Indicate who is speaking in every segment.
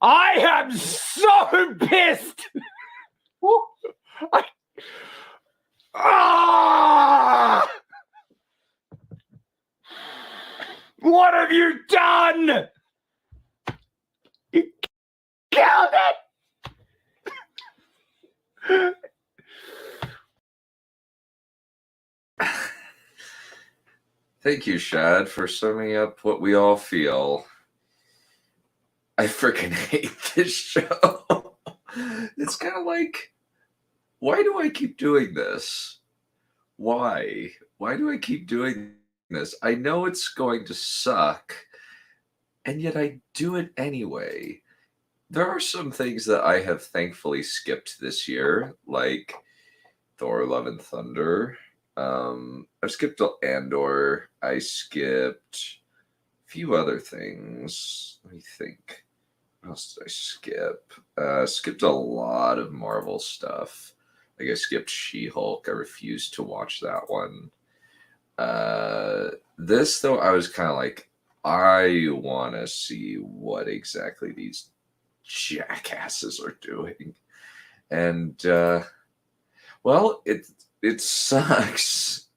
Speaker 1: I am so pissed. What have you done? You killed it.
Speaker 2: Thank you, Shad, for summing up what we all feel. I freaking hate this show. It's kind of like, why do I keep doing this? Why? Why do I keep doing this? I know it's going to suck, and yet I do it anyway. There are some things that I have thankfully skipped this year, like Thor: Love and Thunder. I've skipped Andor. I skipped a few other things. Let me think. What else did I skip? Skipped a lot of Marvel stuff. Like I skipped She-Hulk. I refused to watch that one. This though, I was kind of like, I want to see what exactly these jackasses are doing, and well, it sucks.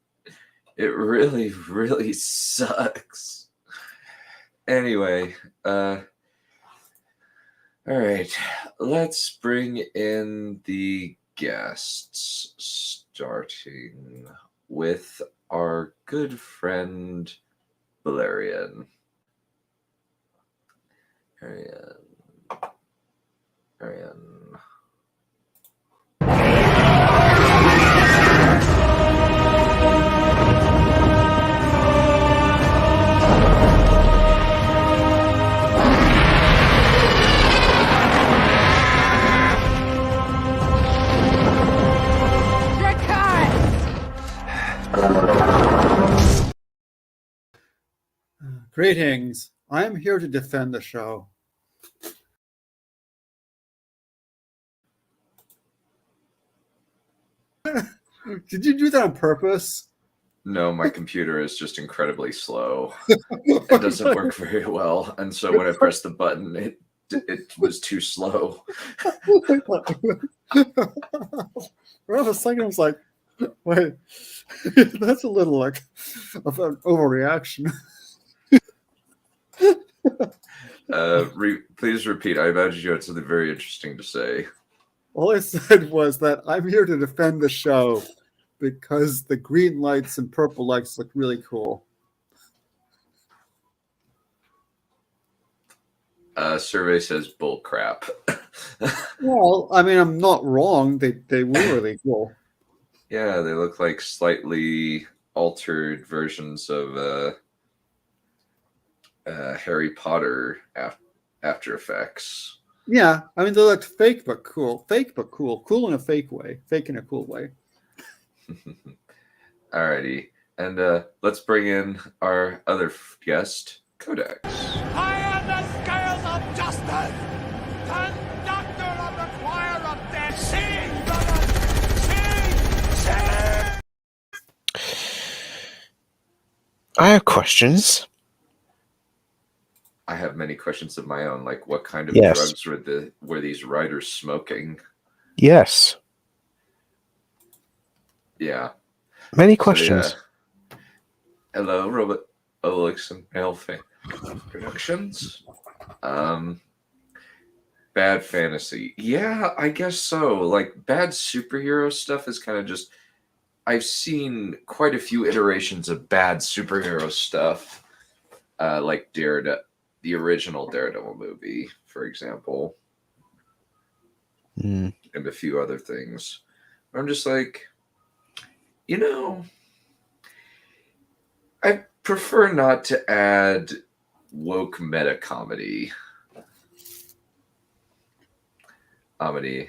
Speaker 2: It really, really sucks. Anyway, all right, let's bring in the guests, starting with our good friend Valerian. Perion.
Speaker 3: Greetings. I am here to defend the show. Did you do that on purpose?
Speaker 2: No, my computer is just incredibly slow. It doesn't work very well, and so when I pressed the button, it was too slow.
Speaker 3: For a second, I was like, wait, that's a little like of an overreaction.
Speaker 2: Please repeat. I imagine you had something very interesting to say.
Speaker 3: All I said was that I'm here to defend the show because the green lights and purple lights look really cool.
Speaker 2: Survey says bull crap.
Speaker 3: Well, I mean, I'm not wrong. They were really cool.
Speaker 2: Yeah, they look like slightly altered versions of Harry Potter After Effects.
Speaker 3: Yeah, I mean, they looked fake but cool. Fake but cool. Cool in a fake way. Fake in a cool way.
Speaker 2: Alrighty. And let's bring in our other guest, Codex.
Speaker 4: I am the scales of justice, conductor of the choir of death. Sing, brothers, sing, sing!
Speaker 5: I have questions.
Speaker 2: I have many questions of my own, like what kind of
Speaker 5: Yes.
Speaker 2: drugs were these writers smoking?
Speaker 5: Yes.
Speaker 2: Yeah.
Speaker 5: Many questions.
Speaker 2: So, yeah. Hello, Robert Olix and Alpha Productions. Bad fantasy. Yeah, I guess so. Like, bad superhero stuff is kind of just... I've seen quite a few iterations of bad superhero stuff. Like Daredevil, the original Daredevil movie, for example. And a few other things. I'm just like... You know, I prefer not to add woke meta comedy. I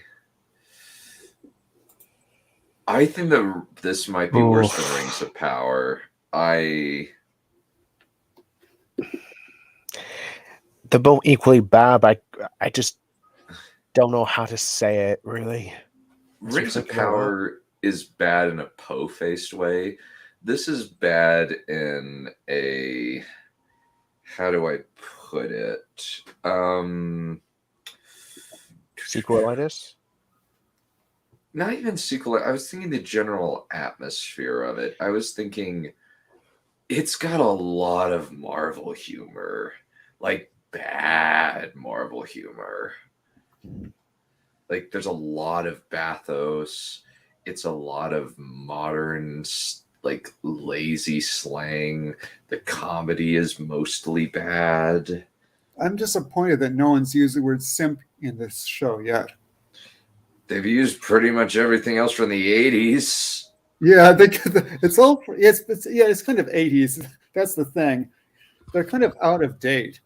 Speaker 2: think that this might be worse than Rings of Power. They're
Speaker 5: both equally bad. I just don't know how to say it, really.
Speaker 2: Rings of Power is bad in a po-faced way. This is bad in a how do I put it?
Speaker 5: Sequelitis?
Speaker 2: Not even sequel. I was thinking the general atmosphere of it. I was thinking it's got a lot of Marvel humor, like bad Marvel humor. Like there's a lot of bathos. It's a lot of modern, like lazy slang. The comedy is mostly bad.
Speaker 3: I'm disappointed that no one's used the word simp in this show yet.
Speaker 2: They've used pretty much everything else from the 80s.
Speaker 3: Yeah, it's all. It's kind of 80s. That's the thing. They're kind of out of date.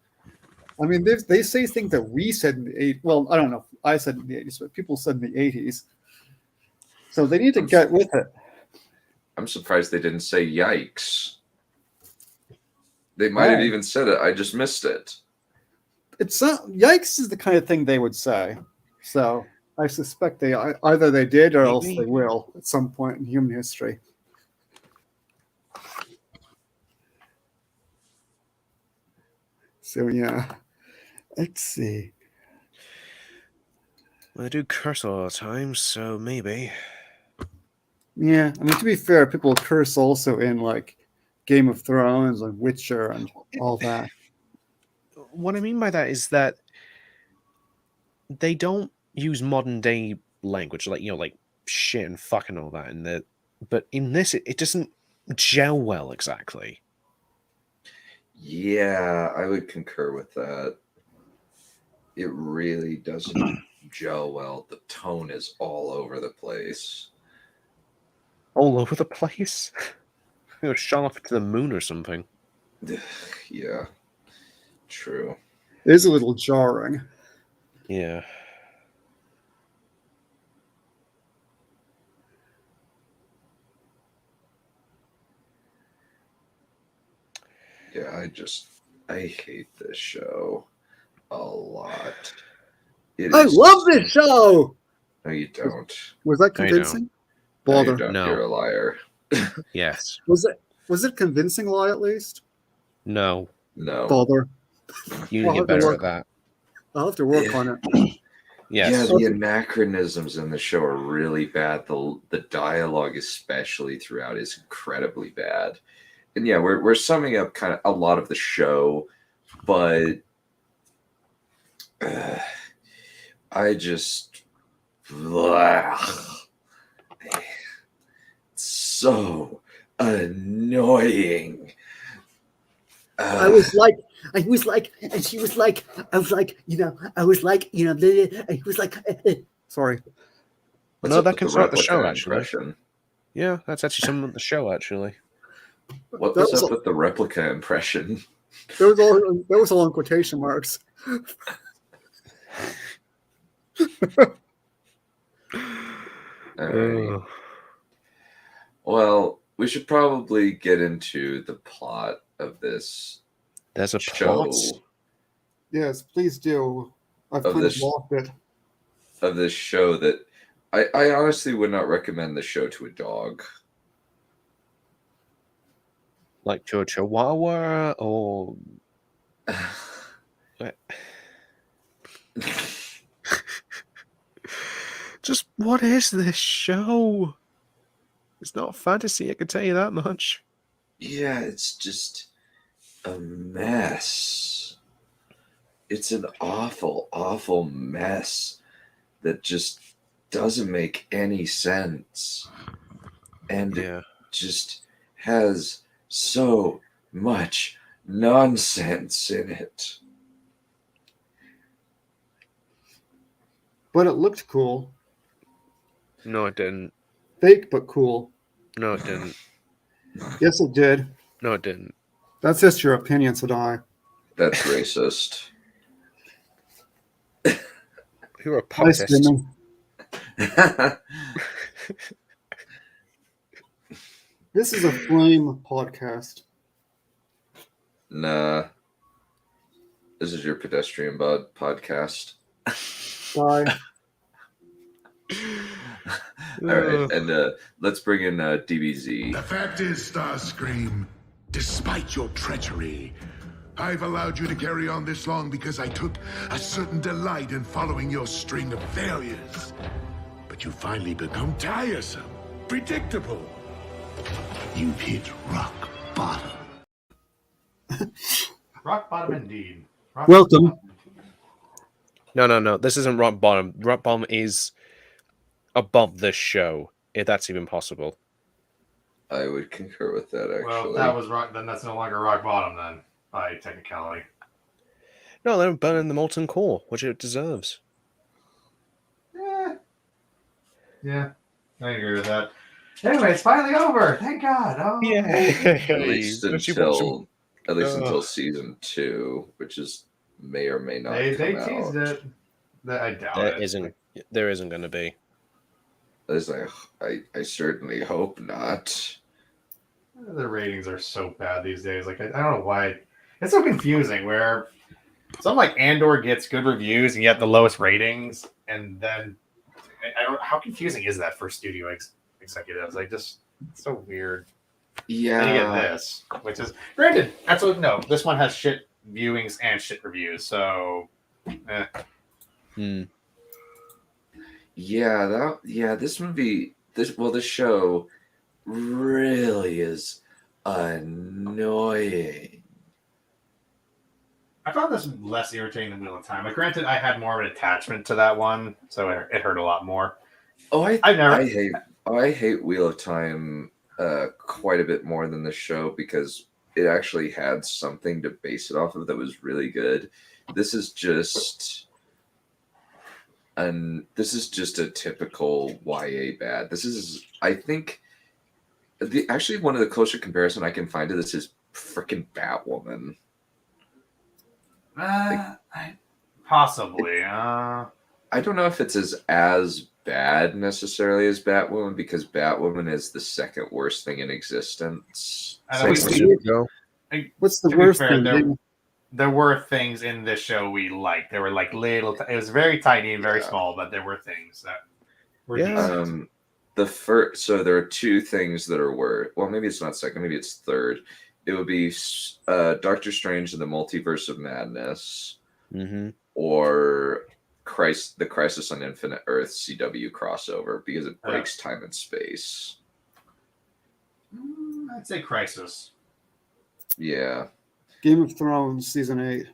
Speaker 3: I mean, they say things that we said in the 80s. Well, I don't know if I said in the 80s, but people said in the 80s. So they need to get with it.
Speaker 2: I'm surprised they didn't say yikes. They might have even said it. I just missed it.
Speaker 3: It's yikes is the kind of thing they would say. So I suspect either they did or else they will at some point in human history. So yeah, let's see.
Speaker 5: Well, they do curse all the time, so maybe.
Speaker 3: Yeah, I mean, to be fair, people curse also in like Game of Thrones and Witcher and all that.
Speaker 5: What I mean by that is that they don't use modern day language, like like shit and fuck and all that. But in this, it doesn't gel well exactly.
Speaker 2: Yeah, I would concur with that. It really doesn't gel well. The tone is all over the place.
Speaker 5: All over the place? It was shot off to the moon or something.
Speaker 2: Yeah, true.
Speaker 3: It is a little jarring.
Speaker 5: Yeah.
Speaker 2: Yeah, I hate this show a lot.
Speaker 3: I love this show!
Speaker 2: No, you don't.
Speaker 3: Was that convincing?
Speaker 2: No, you
Speaker 3: Bother.
Speaker 2: don't.
Speaker 5: No.
Speaker 2: You're a liar.
Speaker 5: Yes.
Speaker 3: Was it convincing lie at least?
Speaker 5: No.
Speaker 2: No.
Speaker 3: Bother.
Speaker 5: You need to get better at that.
Speaker 3: I'll have to work on it.
Speaker 5: Yes.
Speaker 2: Yeah, the anachronisms in the show are really bad. The dialogue, especially throughout, is incredibly bad. And yeah, we're summing up kind of a lot of the show, but I just so annoying.
Speaker 6: I was like, and she was like, I was like, I was like, I was like,
Speaker 3: Sorry.
Speaker 2: What's
Speaker 5: No,
Speaker 2: up
Speaker 5: that
Speaker 2: with
Speaker 5: can
Speaker 2: the
Speaker 5: start the show,
Speaker 2: replica
Speaker 5: actually.
Speaker 2: impression?
Speaker 5: Yeah, that's actually some of the show, actually.
Speaker 2: What
Speaker 3: That
Speaker 2: was
Speaker 3: was
Speaker 2: up with the replica impression?
Speaker 3: That was all in quotation marks.
Speaker 2: Alright. Well, we should probably get into the plot of this
Speaker 5: There's a
Speaker 2: show.
Speaker 5: plot.
Speaker 3: Yes, please do. I've
Speaker 2: Of
Speaker 3: kind of
Speaker 2: this-
Speaker 3: lost it.
Speaker 2: Of this show that I honestly would not recommend the show to a dog.
Speaker 5: Like to a chihuahua or... Just what is this show? It's not fantasy, I can tell you that much.
Speaker 2: Yeah, it's just a mess. It's an awful, awful mess that just doesn't make any sense. And
Speaker 5: Yeah.
Speaker 2: it just has so much nonsense in it.
Speaker 3: But it looked cool.
Speaker 5: No, it didn't.
Speaker 3: Fake, but cool.
Speaker 5: No, it didn't.
Speaker 3: Yes, it did.
Speaker 5: No, it didn't.
Speaker 3: That's just your opinion, Sadai.
Speaker 2: That's racist.
Speaker 5: You're a
Speaker 3: Nice,
Speaker 5: popist.
Speaker 3: Jimmy. This is a flame podcast.
Speaker 2: Nah. This is your pedestrian bud podcast.
Speaker 3: Bye.
Speaker 2: All right, and let's bring in DBZ.
Speaker 4: The fact is, Starscream, despite your treachery,
Speaker 7: I've allowed you to carry on this long because I took a certain delight in following your string of failures. But you finally become tiresome, predictable. You've hit rock bottom.
Speaker 8: Rock bottom indeed. Rock
Speaker 3: Welcome.
Speaker 8: bottom.
Speaker 5: No. This isn't rock bottom. Rock bottom is above this show, if that's even possible.
Speaker 2: I would concur with that, actually.
Speaker 8: Well, if that was rock, then that's no longer rock bottom then, by technicality.
Speaker 5: No, they're burning the molten core, which it deserves.
Speaker 8: Yeah, I agree with that. Anyway, it's finally over. Thank God. Oh,
Speaker 2: At least
Speaker 5: Don't you want some-
Speaker 2: until season 2, which is may or may not
Speaker 8: they
Speaker 2: come
Speaker 8: teased
Speaker 2: out.
Speaker 8: it. I doubt it.
Speaker 5: There isn't going to be.
Speaker 2: It's like, I certainly hope not.
Speaker 8: The ratings are so bad these days. Like I don't know why. It's so confusing. Where something like Andor gets good reviews and yet the lowest ratings, and then I don't. How confusing is that for studio executives? Like just it's so weird.
Speaker 2: Yeah.
Speaker 8: And you get this, which is granted. Absolutely no. This one has shit viewings and shit reviews. So,
Speaker 2: Yeah, this movie, this show really is annoying.
Speaker 8: I found this less irritating than Wheel of Time. Like, granted, I had more of an attachment to that one, so it hurt a lot more.
Speaker 2: Oh, I
Speaker 8: never.
Speaker 2: I hate Wheel of Time quite a bit more than the show because it actually had something to base it off of that was really good. This is just a typical YA bad. This is, I think, actually one of the closer comparison I can find to this is freaking Batwoman.
Speaker 8: Possibly.
Speaker 2: I don't know if it's as bad necessarily as Batwoman because Batwoman is the second worst thing in existence.
Speaker 3: What's the worst thing?
Speaker 8: There were things in this show we liked. There were like little. It was very tiny and very small, but there were things that were decent.
Speaker 2: So there are two things that are worse. Well, maybe it's not second. Maybe it's third. It would be Doctor Strange and the Multiverse of Madness, or the Crisis on Infinite Earth CW crossover because it breaks time and space.
Speaker 8: I'd say Crisis.
Speaker 2: Yeah.
Speaker 3: Game of Thrones season 8.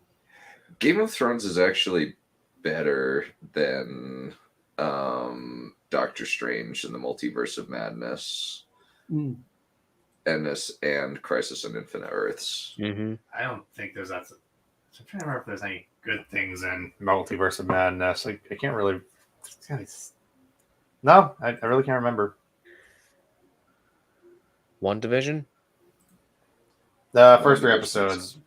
Speaker 2: Game of Thrones is actually better than Doctor Strange and the Multiverse of Madness. And Crisis on Infinite Earths.
Speaker 8: I don't think there's that. I'm trying to remember if there's any good things in Multiverse of Madness. I can't really. No, I really can't remember.
Speaker 5: WandaVision?
Speaker 8: The first three episodes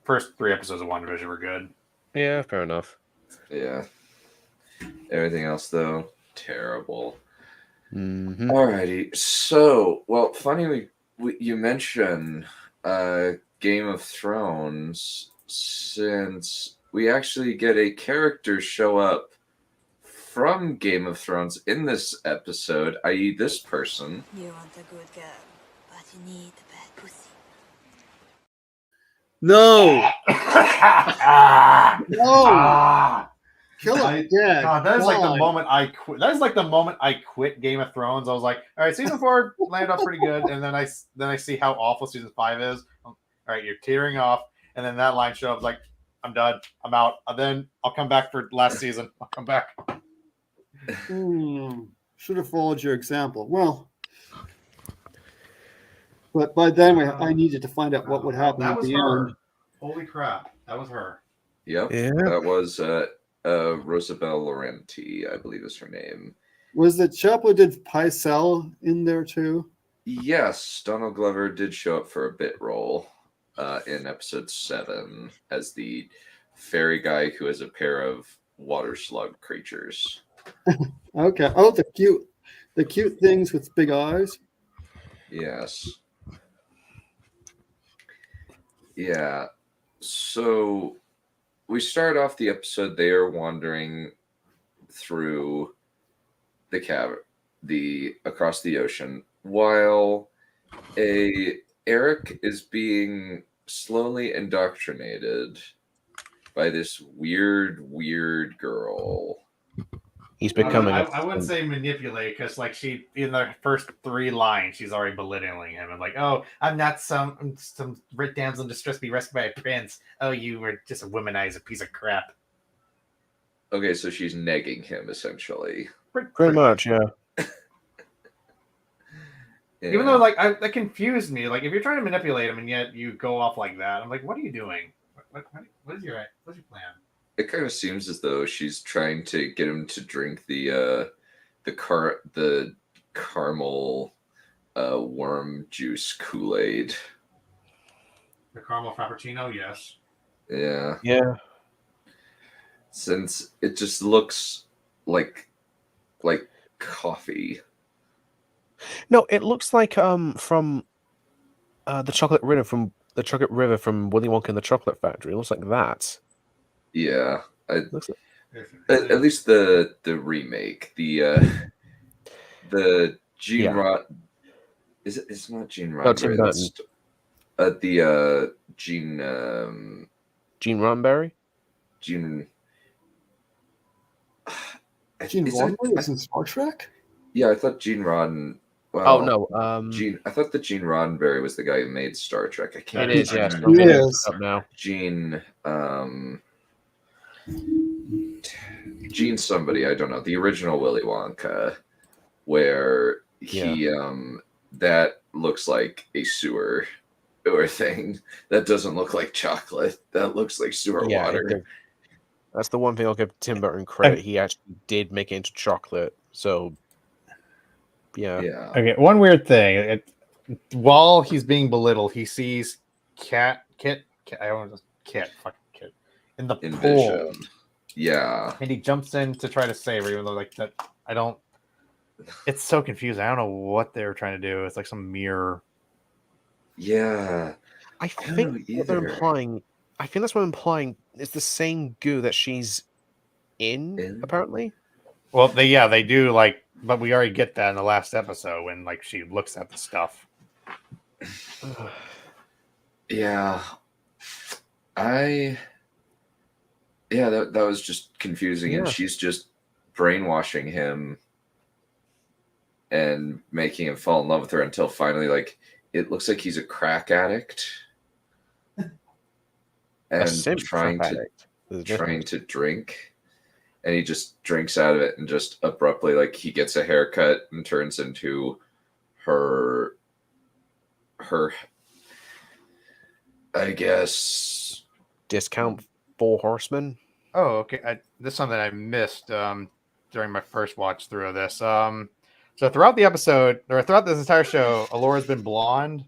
Speaker 8: of WandaVision were good.
Speaker 5: Yeah, fair enough.
Speaker 2: Yeah. Everything else, though, terrible.
Speaker 5: Mm-hmm.
Speaker 2: Alrighty. So, well, funny you mention Game of Thrones, since we actually get a character show up from Game of Thrones in this episode, i.e. this person.
Speaker 9: You want a good girl, but you need a bad pussy.
Speaker 3: No! No! Kill
Speaker 8: I-
Speaker 3: him dead.
Speaker 8: God, that is like the
Speaker 3: God.
Speaker 8: moment I quit. That is like the moment I quit Game of Thrones. I was like, all right, season 4 landed off pretty good, and then I see how awful season 5 is. All right, you're teetering off, and then that line shows up like, I'm done, I'm out. And then I'll come back for last season. I'll come back.
Speaker 3: Should have followed your example. Well, but by then I needed to find out what would happen
Speaker 8: That
Speaker 3: at
Speaker 8: was
Speaker 3: the
Speaker 8: her.
Speaker 3: end.
Speaker 8: Holy crap, that was her.
Speaker 2: Yep.
Speaker 5: Yeah.
Speaker 2: That was Rosabelle Laurenti, I believe is her name.
Speaker 3: Was the chap who did Pycelle in there too?
Speaker 2: Yes, Donald Glover did show up for a bit role in episode 7 as the fairy guy who has a pair of water slug creatures.
Speaker 3: Okay. Oh, the cute things with big eyes.
Speaker 2: Yes. Yeah. So we start off the episode. They are wandering through the cavern, across the ocean, while Eric is being slowly indoctrinated by this weird girl.
Speaker 5: He's becoming.
Speaker 8: I wouldn't say manipulate because, like, she in the first 3 lines, she's already belittling him and like, "Oh, I'm not some rich damsel in distress be rescued by a prince. Oh, you were just a womanizer piece of crap."
Speaker 2: Okay, so she's negging him essentially.
Speaker 5: Pretty much, yeah.
Speaker 2: Yeah.
Speaker 8: Even though, like, that confused me. Like, if you're trying to manipulate him and yet you go off like that, I'm like, what are you doing? What's your plan?
Speaker 2: It kind of seems as though she's trying to get him to drink the caramel worm juice Kool-Aid.
Speaker 8: The caramel frappuccino, yes.
Speaker 2: Yeah.
Speaker 5: Yeah.
Speaker 2: Since it just looks like coffee.
Speaker 5: No, it looks like from the chocolate river from Willy Wonka and the Chocolate Factory. It looks like that.
Speaker 2: Yeah.
Speaker 5: Looks like...
Speaker 2: At least the remake, the Gene Rod. Is it? It's not Gene Roddenberry.
Speaker 5: No, Tim Burton.
Speaker 2: The Gene
Speaker 5: Roddenberry.
Speaker 3: Gene Roddenberry is in Star Trek?
Speaker 2: Yeah, I thought Gene Rodden. Well,
Speaker 5: Oh no,
Speaker 2: I thought that Gene Roddenberry was the guy who made Star Trek. I can't.
Speaker 5: It is, yeah.
Speaker 3: He is.
Speaker 5: Up now.
Speaker 2: Gene somebody, I don't know. The original Willy Wonka, where he that looks like a sewer thing. That doesn't look like chocolate. That looks like sewer water.
Speaker 5: That's the one thing I'll give Tim Burton credit. He actually did make it into chocolate. So, yeah.
Speaker 8: Okay, one weird thing. While he's being belittled, he sees Kit in the pool.
Speaker 2: Yeah.
Speaker 8: And he jumps in to try to save her, even though, like, that, I don't. It's so confusing. I don't know what they were trying to do. It's like some mirror.
Speaker 2: Yeah.
Speaker 5: I think what they're implying. I think that's what I'm implying. It's the same goo that she's in, apparently.
Speaker 8: Well, they do, like, but we already get that in the last episode when, like, she looks at the stuff.
Speaker 2: Yeah. That was just confusing, and she's just brainwashing him and making him fall in love with her until finally, like, it looks like he's a crack addict. And trying to drink, and he just drinks out of it and just abruptly, like, he gets a haircut and turns into her I guess
Speaker 5: discount 4 Horsemen.
Speaker 8: Oh, okay. This is something I missed during my first watch through of this. So throughout the episode, or throughout this entire show, Alora's been blonde.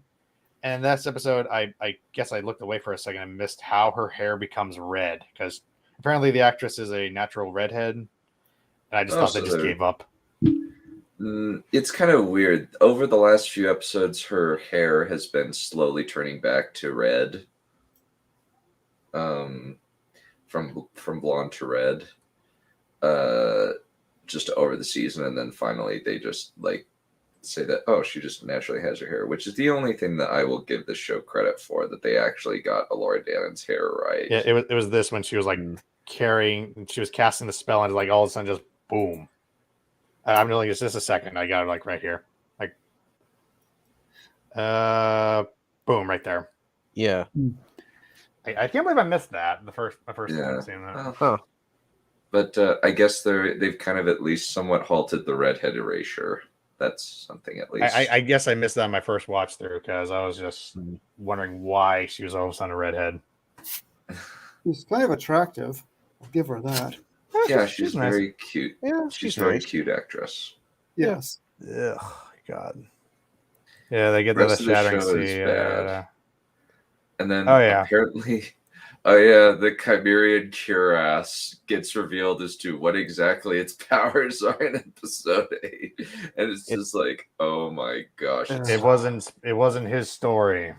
Speaker 8: And this episode, I guess I looked away for a second and missed how her hair becomes red, because apparently the actress is a natural redhead, and I just thought they just gave up.
Speaker 2: It's kind of weird. Over the last few episodes, her hair has been slowly turning back to red, from blonde to red, just over the season, and then finally they just, like, say that, oh, she just naturally has her hair, which is the only thing that I will give this show credit for, that they actually got Elora Danon's hair right.
Speaker 8: Yeah, it was this when she was, like, she was casting the spell, and, like, all of a sudden just boom. I'm really just a second. I got it, like, right here, like, boom, right there.
Speaker 5: Yeah.
Speaker 8: I can't believe I missed that. My first time seeing that.
Speaker 2: But I guess they've kind of at least somewhat halted the redhead erasure. That's something at least.
Speaker 8: I guess I missed that on my first watch through, because I was just wondering why she was all of a sudden a redhead.
Speaker 3: She's kind of attractive. I'll give her that.
Speaker 2: Yeah, she's
Speaker 8: nice.
Speaker 2: very cute.
Speaker 5: Yeah,
Speaker 2: she's a very cute actress.
Speaker 3: Yes.
Speaker 8: Ugh, God. Yeah, they get the shattering sea.
Speaker 2: And then apparently, the Chimerian Cuirass gets revealed as to what exactly its powers are in episode 8, and it's just like, oh my gosh!
Speaker 8: It wasn't his story.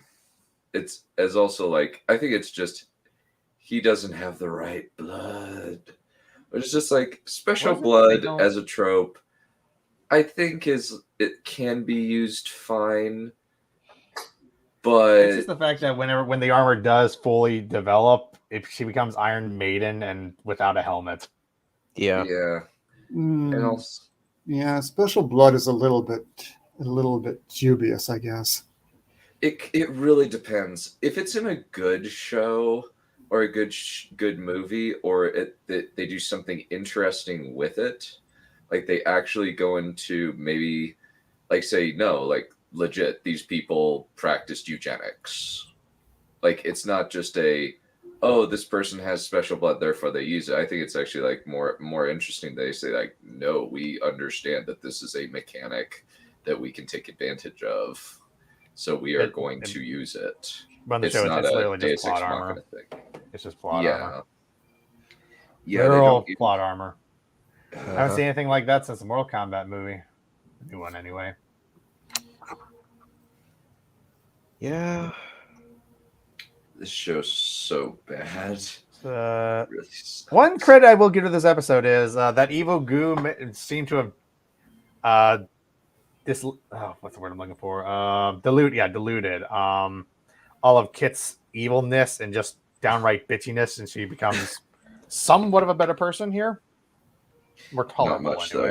Speaker 2: It's as also, like, I think it's just he doesn't have the right blood. But it's just like special blood as a trope. I think it can be used fine. But
Speaker 8: It's just the fact that when the armor does fully develop, she becomes Iron Maiden and without a helmet.
Speaker 5: Yeah.
Speaker 2: yeah,
Speaker 3: Mm,
Speaker 2: and also
Speaker 3: yeah, Special Blood is a little bit dubious, I guess.
Speaker 2: it really depends. If it's in a good show or a good movie, or they do something interesting with it, like they actually go into maybe like say no, like legit these people practiced eugenics. Like it's not just oh, this person has special blood therefore they use it. I think it's actually like more interesting. They say like no, we understand that this is a mechanic that we can take advantage of, so we are going to use it.
Speaker 8: On the
Speaker 2: It's
Speaker 8: show,
Speaker 2: not
Speaker 8: it's
Speaker 2: a
Speaker 8: literally just
Speaker 2: Deus Ex
Speaker 8: plot armor.
Speaker 2: Machina thing.
Speaker 8: It's just plot armor.
Speaker 2: Yeah,
Speaker 8: Literal
Speaker 2: they don't
Speaker 8: plot armor. I haven't seen anything like that since the Mortal Kombat movie. The new one, anyway.
Speaker 5: Yeah.
Speaker 2: This show's so bad. Really sucks.
Speaker 8: One credit I will give to this episode is that evil goo seemed to have what's the word I'm looking for? Diluted all of Kit's evilness and just downright bitchiness, and she becomes somewhat of a better person here. More tolerable,
Speaker 2: Not much
Speaker 8: anyway.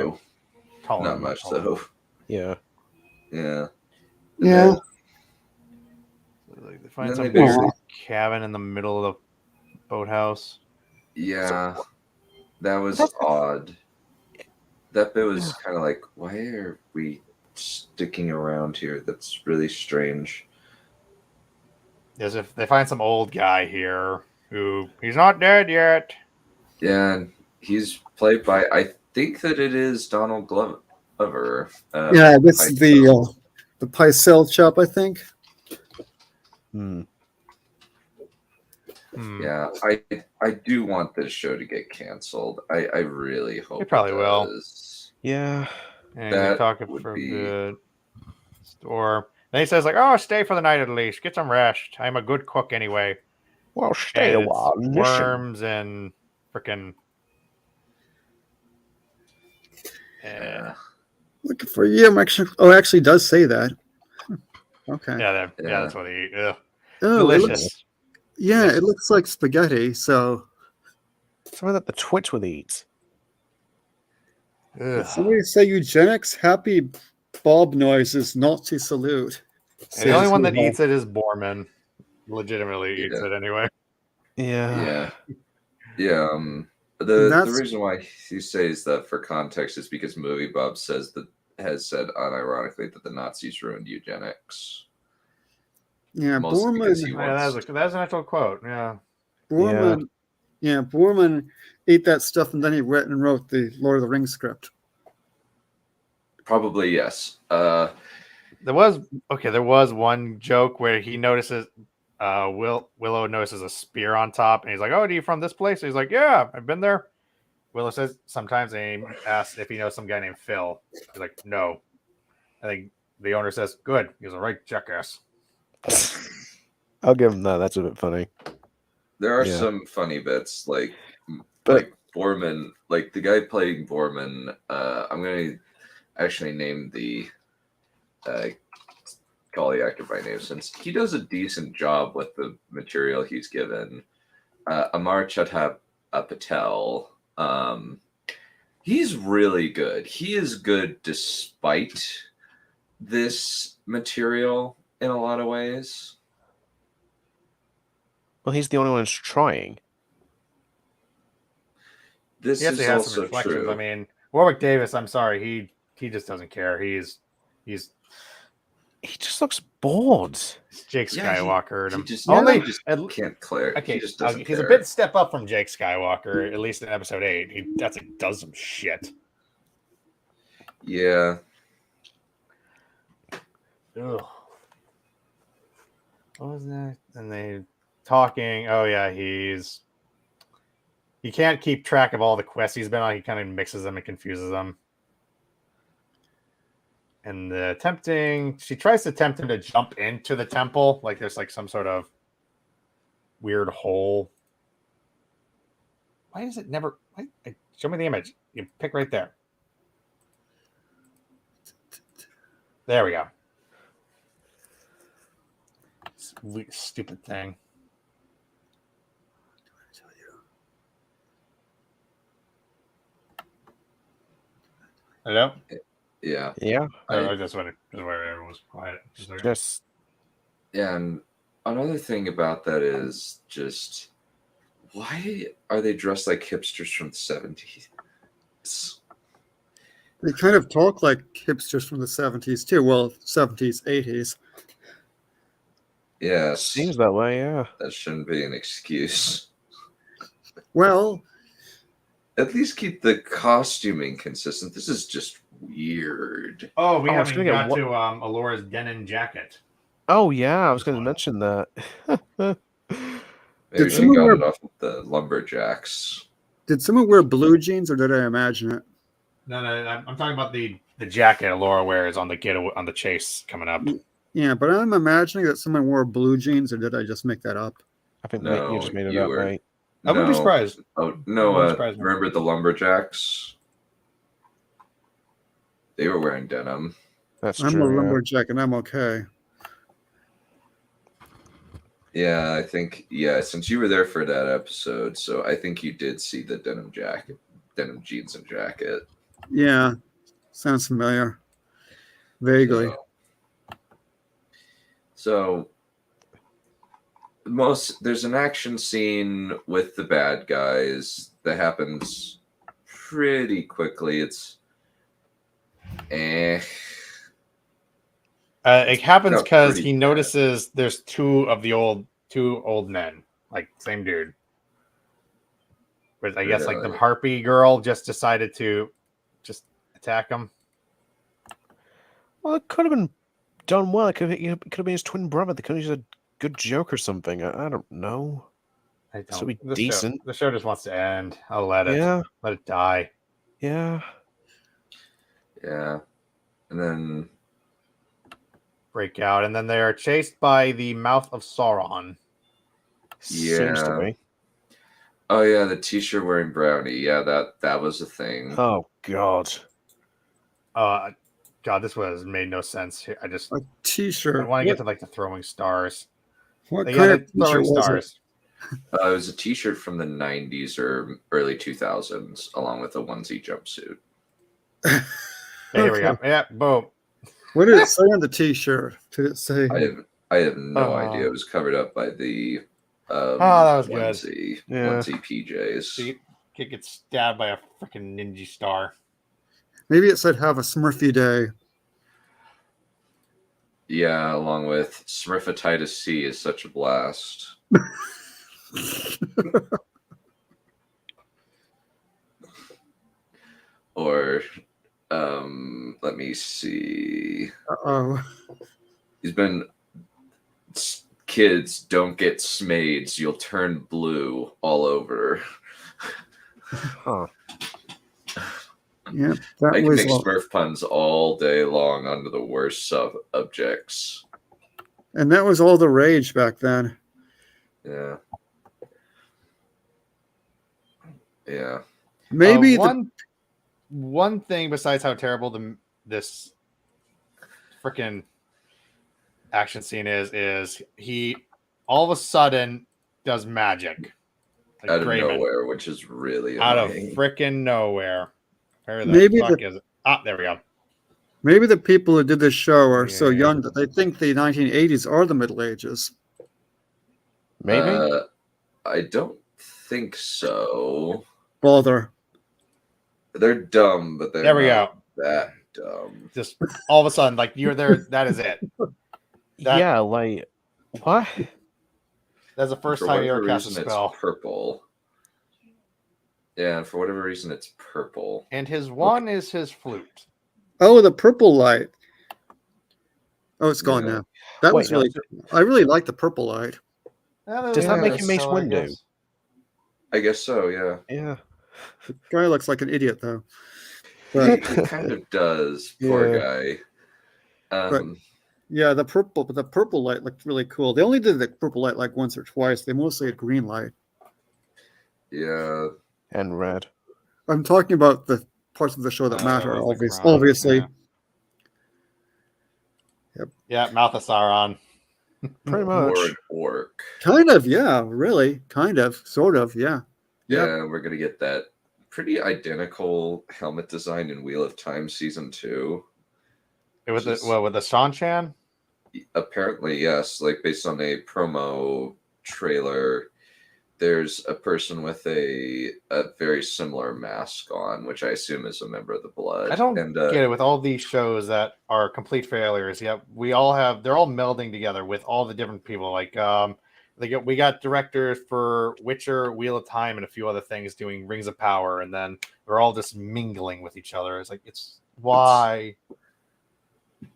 Speaker 2: though. Not much though.
Speaker 5: Yeah.
Speaker 2: Yeah.
Speaker 3: Yeah.
Speaker 8: Like, they find
Speaker 2: Then
Speaker 8: some
Speaker 2: they
Speaker 8: big
Speaker 3: basically-
Speaker 8: cabin in the middle of the boathouse.
Speaker 2: Yeah. That was odd. That bit was kind of like, why are we sticking around here? That's really strange.
Speaker 8: As if they find some old guy here who he's not dead yet.
Speaker 2: Yeah, and he's played by, I think that it is Donald Glover.
Speaker 3: Yeah, this is the Pycelle chop, I think.
Speaker 5: Hmm.
Speaker 2: Yeah, I do want this show to get canceled. I really hope
Speaker 8: It probably will.
Speaker 2: does.
Speaker 5: Yeah.
Speaker 8: And
Speaker 2: That
Speaker 8: they talk
Speaker 2: would
Speaker 8: for a
Speaker 2: be-
Speaker 8: bit. Or then he says like, "Oh, stay for the night at least. Get some rest. I'm a good cook anyway."
Speaker 5: Well, stay
Speaker 8: And
Speaker 5: a while.
Speaker 8: it's
Speaker 5: Listen.
Speaker 8: worms and freaking.
Speaker 2: Yeah.
Speaker 3: Looking for you. Actually does say that. Okay.
Speaker 8: Yeah, that's what they eat. Ugh.
Speaker 3: Oh,
Speaker 8: Delicious.
Speaker 3: it looks like spaghetti. So
Speaker 5: Something that the Twitch would eat.
Speaker 8: Ugh.
Speaker 3: somebody say eugenics. Happy Bob noises. Nazi salute.
Speaker 8: And the only one that eats it is Borman. Legitimately eats
Speaker 2: Yeah.
Speaker 8: it anyway.
Speaker 5: Yeah.
Speaker 2: Yeah. The
Speaker 3: That's-
Speaker 2: reason why he says that for context is because Movie Bob has said unironically that the Nazis ruined eugenics.
Speaker 3: Yeah,
Speaker 2: Mostly because he
Speaker 3: Borman.
Speaker 8: Yeah,
Speaker 2: wants.
Speaker 8: that's an actual quote. Yeah.
Speaker 3: Borman. Yeah, Borman ate that stuff, and then he wrote the Lord of the Rings script.
Speaker 2: Probably yes.
Speaker 8: There was one joke where he notices Willow notices a spear on top, and he's like, "Oh, are you from this place?" And he's like, "Yeah, I've been there." Willow says sometimes, and he asks if he knows some guy named Phil. He's like, "No." I think the owner says, "Good, he's a right jackass."
Speaker 5: I'll give him that. That's a bit funny.
Speaker 2: There are
Speaker 5: Yeah.
Speaker 2: some funny bits, like
Speaker 5: But-
Speaker 2: Borman, like the guy playing Borman. I'm gonna actually name the call the actor by name since he does a decent job with the material he's given. Amar Chadha Patel. He's really good. He is good despite this material in a lot of ways.
Speaker 5: Well, he's the only one who's trying.
Speaker 2: This
Speaker 8: He actually
Speaker 2: is
Speaker 8: has some
Speaker 2: also
Speaker 8: reflections.
Speaker 2: true.
Speaker 8: I mean, Warwick Davis. I'm sorry, he just doesn't care. He's
Speaker 5: He just looks bored.
Speaker 8: Jake
Speaker 2: Yeah,
Speaker 8: Skywalker.
Speaker 2: he just,
Speaker 8: Only
Speaker 2: he just
Speaker 8: at-
Speaker 2: can't clear.
Speaker 8: Okay,
Speaker 2: he just doesn't
Speaker 8: he's
Speaker 2: care.
Speaker 8: a bit step up from Jake Skywalker, at least in episode 8. He does some shit.
Speaker 2: Yeah.
Speaker 8: Ugh. What was that? And they talking. Oh yeah, he can't keep track of all the quests he's been on. He kind of mixes them and confuses them. And she tries to tempt him to jump into the temple, like there's like some sort of weird hole. Why is it never? Show me the image. You pick right there. There we go. stupid thing. Hello?
Speaker 2: Yeah.
Speaker 5: Yeah.
Speaker 8: I just went where everyone was quiet.
Speaker 5: Just
Speaker 2: Yeah, and another thing about that is just why are they dressed like hipsters from the 70s?
Speaker 3: They kind of talk like hipsters from the 70s too. Well, 70s, 80s.
Speaker 2: Yes.
Speaker 5: seems that way, yeah.
Speaker 2: That shouldn't be an excuse.
Speaker 3: Well,
Speaker 2: At least keep the costuming consistent. This is just weird.
Speaker 8: Oh, we
Speaker 5: Oh, I was
Speaker 8: haven't
Speaker 5: gonna
Speaker 8: got
Speaker 5: get
Speaker 8: to Alora's denim jacket.
Speaker 5: Oh yeah, I was going to mention that.
Speaker 2: Maybe
Speaker 3: Did
Speaker 2: she
Speaker 3: someone
Speaker 2: got
Speaker 3: wear-
Speaker 2: it off of the lumberjacks.
Speaker 3: did someone wear blue jeans or did I imagine it?
Speaker 8: No, I'm talking about the jacket Alora wears on the chase coming up.
Speaker 3: Yeah, but I'm imagining that someone wore blue jeans or did I just make that up?
Speaker 5: I think
Speaker 2: No,
Speaker 5: you just made it
Speaker 2: you
Speaker 5: up,
Speaker 2: were.
Speaker 5: mate.
Speaker 8: I wouldn't be surprised.
Speaker 2: Oh,
Speaker 8: Wouldn't
Speaker 2: no,
Speaker 8: surprise me.
Speaker 2: remember the lumberjacks? They were wearing denim.
Speaker 5: That's
Speaker 3: I'm
Speaker 5: true.
Speaker 3: a
Speaker 5: yeah.
Speaker 3: lumberjack and I'm okay.
Speaker 2: Yeah, I think, since you were there for that episode, so I think you did see the denim jeans and jacket.
Speaker 3: Yeah, sounds familiar. Vaguely.
Speaker 2: So there's an action scene with the bad guys that happens pretty quickly. It's
Speaker 8: It happens
Speaker 2: Not
Speaker 8: because
Speaker 2: pretty
Speaker 8: he
Speaker 2: bad.
Speaker 8: notices there's two old men, like same dude. But I guess like the
Speaker 2: Really?
Speaker 8: harpy girl just decided to just attack him.
Speaker 5: Well, it could have been done well. It could have been his twin brother. They could have used a good joke or something. I don't know.
Speaker 8: I
Speaker 5: So be
Speaker 8: the
Speaker 5: decent.
Speaker 8: The show just wants to end. I'll let it.
Speaker 5: Yeah,
Speaker 8: Let it die.
Speaker 5: yeah.
Speaker 2: yeah, and then
Speaker 8: Break out, and then they are chased by the mouth of Sauron.
Speaker 5: Seems to
Speaker 2: Yeah.
Speaker 5: be.
Speaker 2: oh yeah, the t-shirt wearing brownie. Yeah, that was a thing.
Speaker 5: Oh God.
Speaker 8: God, this was made no sense. I just
Speaker 3: A
Speaker 8: I
Speaker 3: t-shirt.
Speaker 8: want to get to like the throwing stars.
Speaker 3: What
Speaker 8: They
Speaker 3: kind
Speaker 8: got
Speaker 3: of
Speaker 8: the throwing
Speaker 3: t-shirt was it?
Speaker 8: stars.
Speaker 2: It was a t-shirt from the 90s or early 2000s, along with a onesie jumpsuit.
Speaker 8: Yeah, here we go. Yeah, boom.
Speaker 3: What did it say on the t-shirt? Did it say?
Speaker 2: I have no
Speaker 8: Oh.
Speaker 2: idea. It was covered up by the
Speaker 8: that was good.
Speaker 2: onesie
Speaker 5: Yeah.
Speaker 2: PJs.
Speaker 8: See, kid gets stabbed by a freaking ninja star.
Speaker 3: Maybe it said "Have a Smurfy day."
Speaker 2: Yeah, along with Smurfatitis C is such a blast. Or, let me see.
Speaker 3: Oh,
Speaker 2: He's been kids don't get smades. You'll turn blue all over.
Speaker 5: Huh.
Speaker 3: yeah,
Speaker 2: I
Speaker 3: that
Speaker 2: can
Speaker 3: was.
Speaker 2: make Smurf puns all day long under the worst subjects.
Speaker 3: And that was all the rage back then.
Speaker 2: Yeah. Yeah.
Speaker 3: Maybe
Speaker 8: one thing besides how terrible this freaking action scene is he all of a sudden does magic like
Speaker 2: Out of
Speaker 8: Draven,
Speaker 2: nowhere, which is really
Speaker 8: out of
Speaker 2: annoying.
Speaker 8: freaking nowhere. Where the
Speaker 3: Maybe
Speaker 8: fuck is it? Ah, there we go.
Speaker 3: maybe the people who did this show are so
Speaker 8: Yeah.
Speaker 3: young that they think the 1980s are the Middle Ages.
Speaker 5: Maybe.
Speaker 2: I don't think so.
Speaker 3: Bother.
Speaker 2: They're dumb, but they're
Speaker 8: There we
Speaker 2: not
Speaker 8: go.
Speaker 2: that dumb.
Speaker 8: Just all of a sudden, like you're there. That is it. that-
Speaker 5: yeah, like what?
Speaker 8: That's the first
Speaker 2: For
Speaker 8: time you
Speaker 2: whatever
Speaker 8: ever cast a
Speaker 2: reason,
Speaker 8: spell.
Speaker 2: it's purple. Yeah, for whatever reason, it's purple.
Speaker 8: And his one is his flute.
Speaker 3: Oh, the purple light. Oh, it's gone
Speaker 2: Yeah.
Speaker 3: now. That was
Speaker 5: Wait, no,
Speaker 3: really. I really like the purple light.
Speaker 5: Does that make him Mace
Speaker 8: So, I
Speaker 5: Windu?
Speaker 8: guess.
Speaker 2: I guess so, yeah.
Speaker 5: Yeah.
Speaker 3: The guy looks like an idiot though. But
Speaker 2: He kind of does. Poor guy.
Speaker 3: yeah, the purple light looked really cool. They only did the purple light like once or twice. They mostly had green light.
Speaker 2: Yeah.
Speaker 5: And red.
Speaker 3: I'm talking about the parts of the show that matter,
Speaker 8: the
Speaker 3: obviously.
Speaker 8: crown,
Speaker 3: Obviously.
Speaker 8: yeah. Yeah, mouth of Sauron.
Speaker 5: Pretty
Speaker 2: Or
Speaker 5: much.
Speaker 2: an orc.
Speaker 3: Kind of, yeah, really, kind of, sort of, yeah.
Speaker 2: Yeah, we're gonna get that pretty identical helmet design in Wheel of Time Season 2.
Speaker 8: With the Shan-Chan?
Speaker 2: Apparently, yes. Like, based on a promo trailer, there's a person with a very similar mask on, which I assume is a member of the Blood.
Speaker 8: I don't get it with all these shows that are complete failures. Yeah, they're all melding together with all the different people. Like, we got directors for Witcher, Wheel of Time, and a few other things doing Rings of Power, and then they're all just mingling with each other. It's like, why?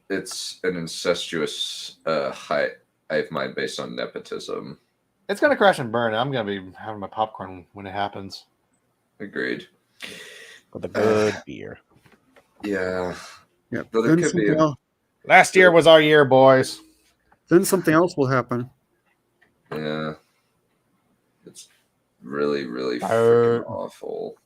Speaker 2: It's an incestuous hive mind based on nepotism.
Speaker 8: It's gonna crash and burn. I'm gonna be having my popcorn when it happens.
Speaker 2: Agreed.
Speaker 5: With a good beer.
Speaker 2: Yeah.
Speaker 3: Yeah.
Speaker 2: But there
Speaker 3: Then
Speaker 2: could be
Speaker 3: something, else,
Speaker 8: Last year was our year, boys.
Speaker 3: then something else will happen.
Speaker 2: Yeah. It's really, really freaking awful.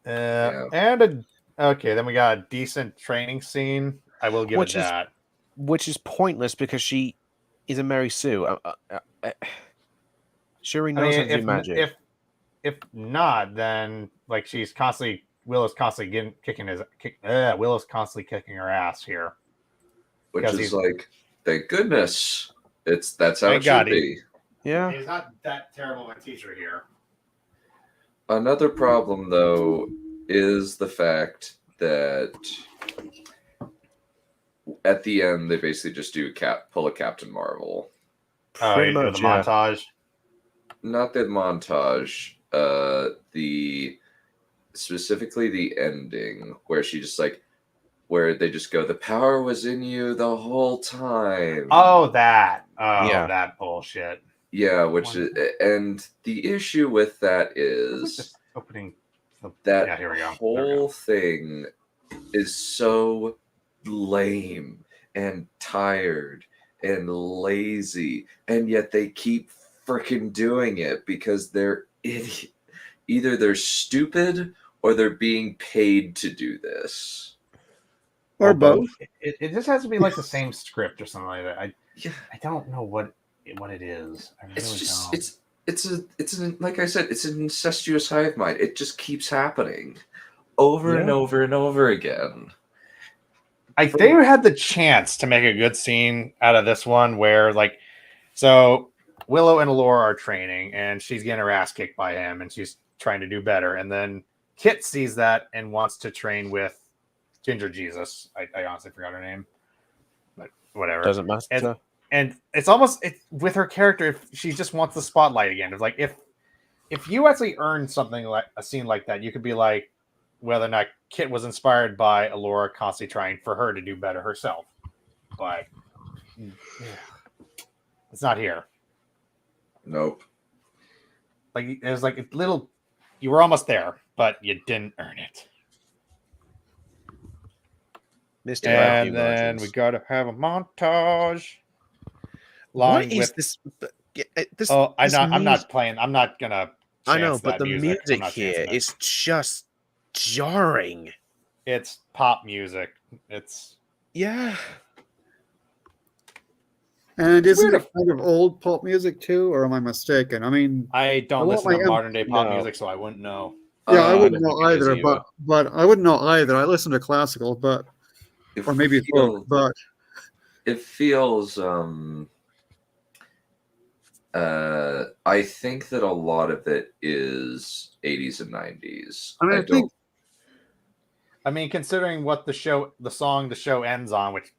Speaker 8: And then we got a decent training scene. I will give it that.
Speaker 5: Which is pointless because she is a Mary Sue. Shuri knows how to do magic.
Speaker 8: If not, then like Willow's constantly kicking her ass here.
Speaker 2: Which is like, thank goodness. That's how it should be.
Speaker 5: Yeah.
Speaker 8: He's not that terrible of a teacher here.
Speaker 2: Another problem, though, is the fact that at the end they basically just do pull a Captain Marvel.
Speaker 5: Pretty much,
Speaker 8: the montage.
Speaker 2: Not the montage. Specifically the ending where she just where they just go, the power was in you the whole time.
Speaker 8: That bullshit.
Speaker 2: Yeah, and the issue with that is
Speaker 8: opening
Speaker 2: that
Speaker 8: here we go.
Speaker 2: whole thing is so lame and tired and lazy, and yet they keep freaking doing it because they're idiot. Either they're stupid or they're being paid to do this.
Speaker 3: Or both.
Speaker 8: It just has to be like the same script or something like that. I don't know what it is. I really don't.
Speaker 2: It's like I said, it's an incestuous hive mind. It just keeps happening over and over and over again.
Speaker 8: They had the chance to make a good scene out of this one where so Willow and Allura are training and she's getting her ass kicked by him and she's trying to do better. And then Kit sees that and wants to train with Ginger Jesus. I honestly forgot her name, but whatever.
Speaker 5: Doesn't matter.
Speaker 8: And it's almost with her character, if she just wants the spotlight again. It's like if you actually earn something like a scene like that, you could be like whether or not Kit was inspired by Allura constantly trying for her to do better herself. But it's not here.
Speaker 2: Nope.
Speaker 8: It was like a little. You were almost there, but you didn't earn it. And then we gotta have a montage.
Speaker 5: What is this?
Speaker 8: I'm not playing. I'm not gonna.
Speaker 5: I know, but the music here is just jarring.
Speaker 8: It's pop music. It's
Speaker 3: And isn't it kind of old pop music too, or am I mistaken? I mean,
Speaker 8: I don't listen to modern day pop music, so I wouldn't know.
Speaker 3: Yeah, I wouldn't know either, but I wouldn't know either. I listen to classical, but or maybe folk, but
Speaker 2: it feels I think that a lot of it is 80s and 90s.
Speaker 8: I mean, considering what the song the show ends on, which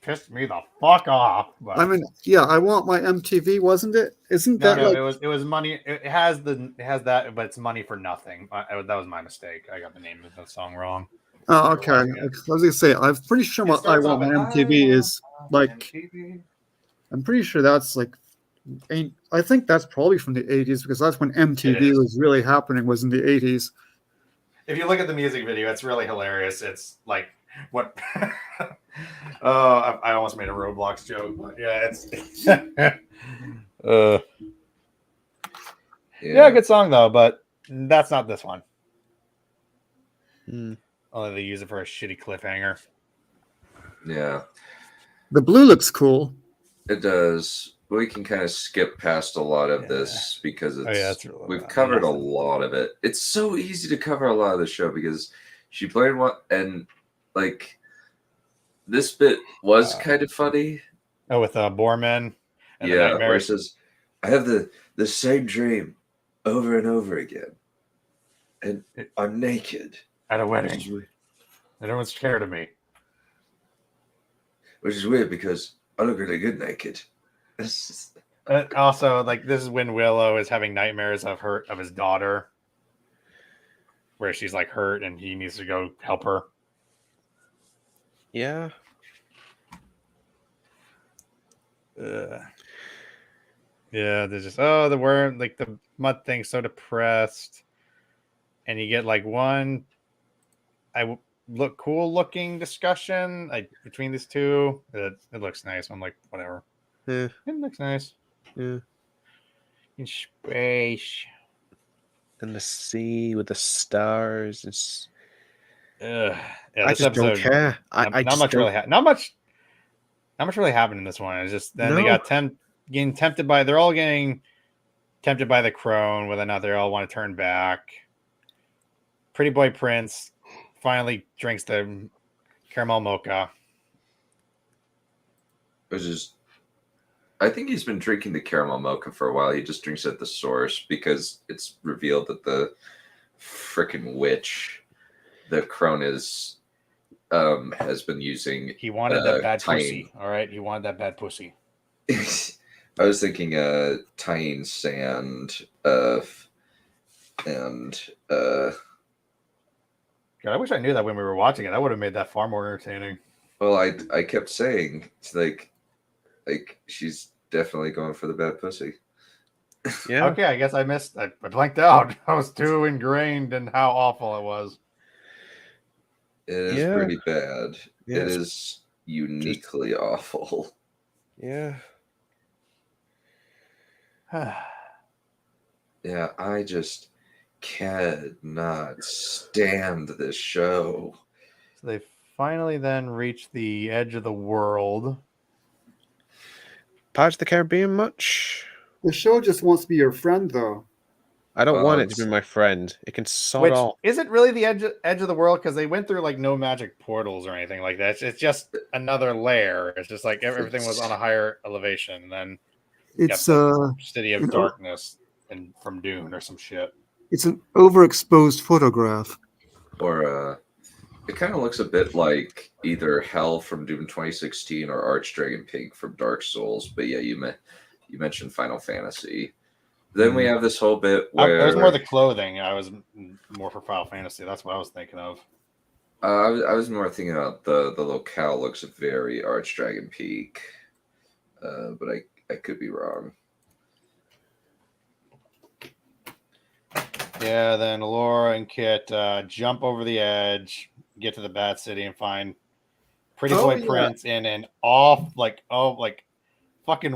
Speaker 8: pissed me the fuck off. But,
Speaker 3: I mean, yeah, I Want My MTV, wasn't it? Isn't that
Speaker 8: it was money. It has that, but it's money for nothing. That was my mistake. I got the name of the song wrong.
Speaker 3: Oh, okay. I was gonna say, I'm pretty sure what I Want My MTV is like. I'm pretty sure that's like. I think that's probably from the 80s because that's when MTV was really happening. Was in the 80s.
Speaker 8: If you look at the music video, it's really hilarious. It's like what. I almost made a Roblox joke, but yeah, it's. Yeah, good song though, but that's not this one. Only they use it for a shitty cliffhanger.
Speaker 2: Yeah.
Speaker 3: The blue looks cool.
Speaker 2: It does. We can kind of skip past a lot of this because it's
Speaker 8: that's really
Speaker 2: we've covered a lot of it. It's so easy to cover a lot of the show because she played one and like this bit was kind of funny.
Speaker 8: Oh, with Borman and the
Speaker 2: Yeah, where it
Speaker 8: nightmares.
Speaker 2: says, I have the same dream over and over again. And I'm naked.
Speaker 8: At a wedding. Everyone's scared of me.
Speaker 2: Which is weird because I look really good naked.
Speaker 8: Also, like this is when Willow is having nightmares of his daughter, where she's like hurt and he needs to go help her.
Speaker 5: Yeah.
Speaker 8: Yeah, there's just the worm, like the mud thing's so depressed, and you get like one look cool looking discussion like between these two. It looks nice. I'm like, whatever.
Speaker 5: Yeah.
Speaker 8: It looks nice.
Speaker 5: Yeah.
Speaker 8: In space.
Speaker 5: And the sea with the stars. It's...
Speaker 8: Yeah,
Speaker 5: I just don't care.
Speaker 8: Not much really happened in this one. It's just then they got getting tempted by. They're all getting tempted by the crone, whether or not they all want to turn back. Pretty boy Prince finally drinks the caramel mocha.
Speaker 2: Which is, I think he's been drinking the caramel mocha for a while. He just drinks at the source because it's revealed that the freaking witch, the crone, has been using.
Speaker 8: He wanted that bad
Speaker 2: tying.
Speaker 8: pussy. All right, he wanted that bad pussy.
Speaker 2: I was thinking tying sand and
Speaker 8: God, I wish I knew that when we were watching it. That would have made that far more entertaining.
Speaker 2: well, I kept saying it's like she's definitely going for the bad pussy.
Speaker 5: Yeah.
Speaker 8: Okay, I guess I missed. I blanked out. I was too ingrained in how awful it was.
Speaker 2: It is pretty bad.
Speaker 5: Yeah,
Speaker 2: it is uniquely awful.
Speaker 5: Yeah.
Speaker 2: Yeah, I just cannot stand this show.
Speaker 8: So they finally then reach the edge of the world.
Speaker 5: Pirates of the Caribbean much?
Speaker 3: The show just wants to be your friend, though.
Speaker 5: I don't want it to be my friend. It can sod
Speaker 8: Which
Speaker 5: off.
Speaker 8: isn't really the edge of the world because they went through like no magic portals or anything like that. It's just another layer. It's just like everything was on a higher elevation. And then
Speaker 3: It's
Speaker 8: City of Darkness and from Dune or some shit.
Speaker 3: It's an overexposed photograph.
Speaker 2: Or it kind of looks a bit like either Hell from Doom 2016 or Archdragon Pig from Dark Souls. But yeah, you mentioned Final Fantasy. Then we have this whole bit where
Speaker 8: There's more the clothing. I was more for Final Fantasy. That's what I was thinking of.
Speaker 2: I was more thinking about the locale looks very Archdragon Peak, but I could be wrong.
Speaker 8: Yeah, then Laura and Kit jump over the edge, get to the Bat City, and find Pretty Boy Prince in an fucking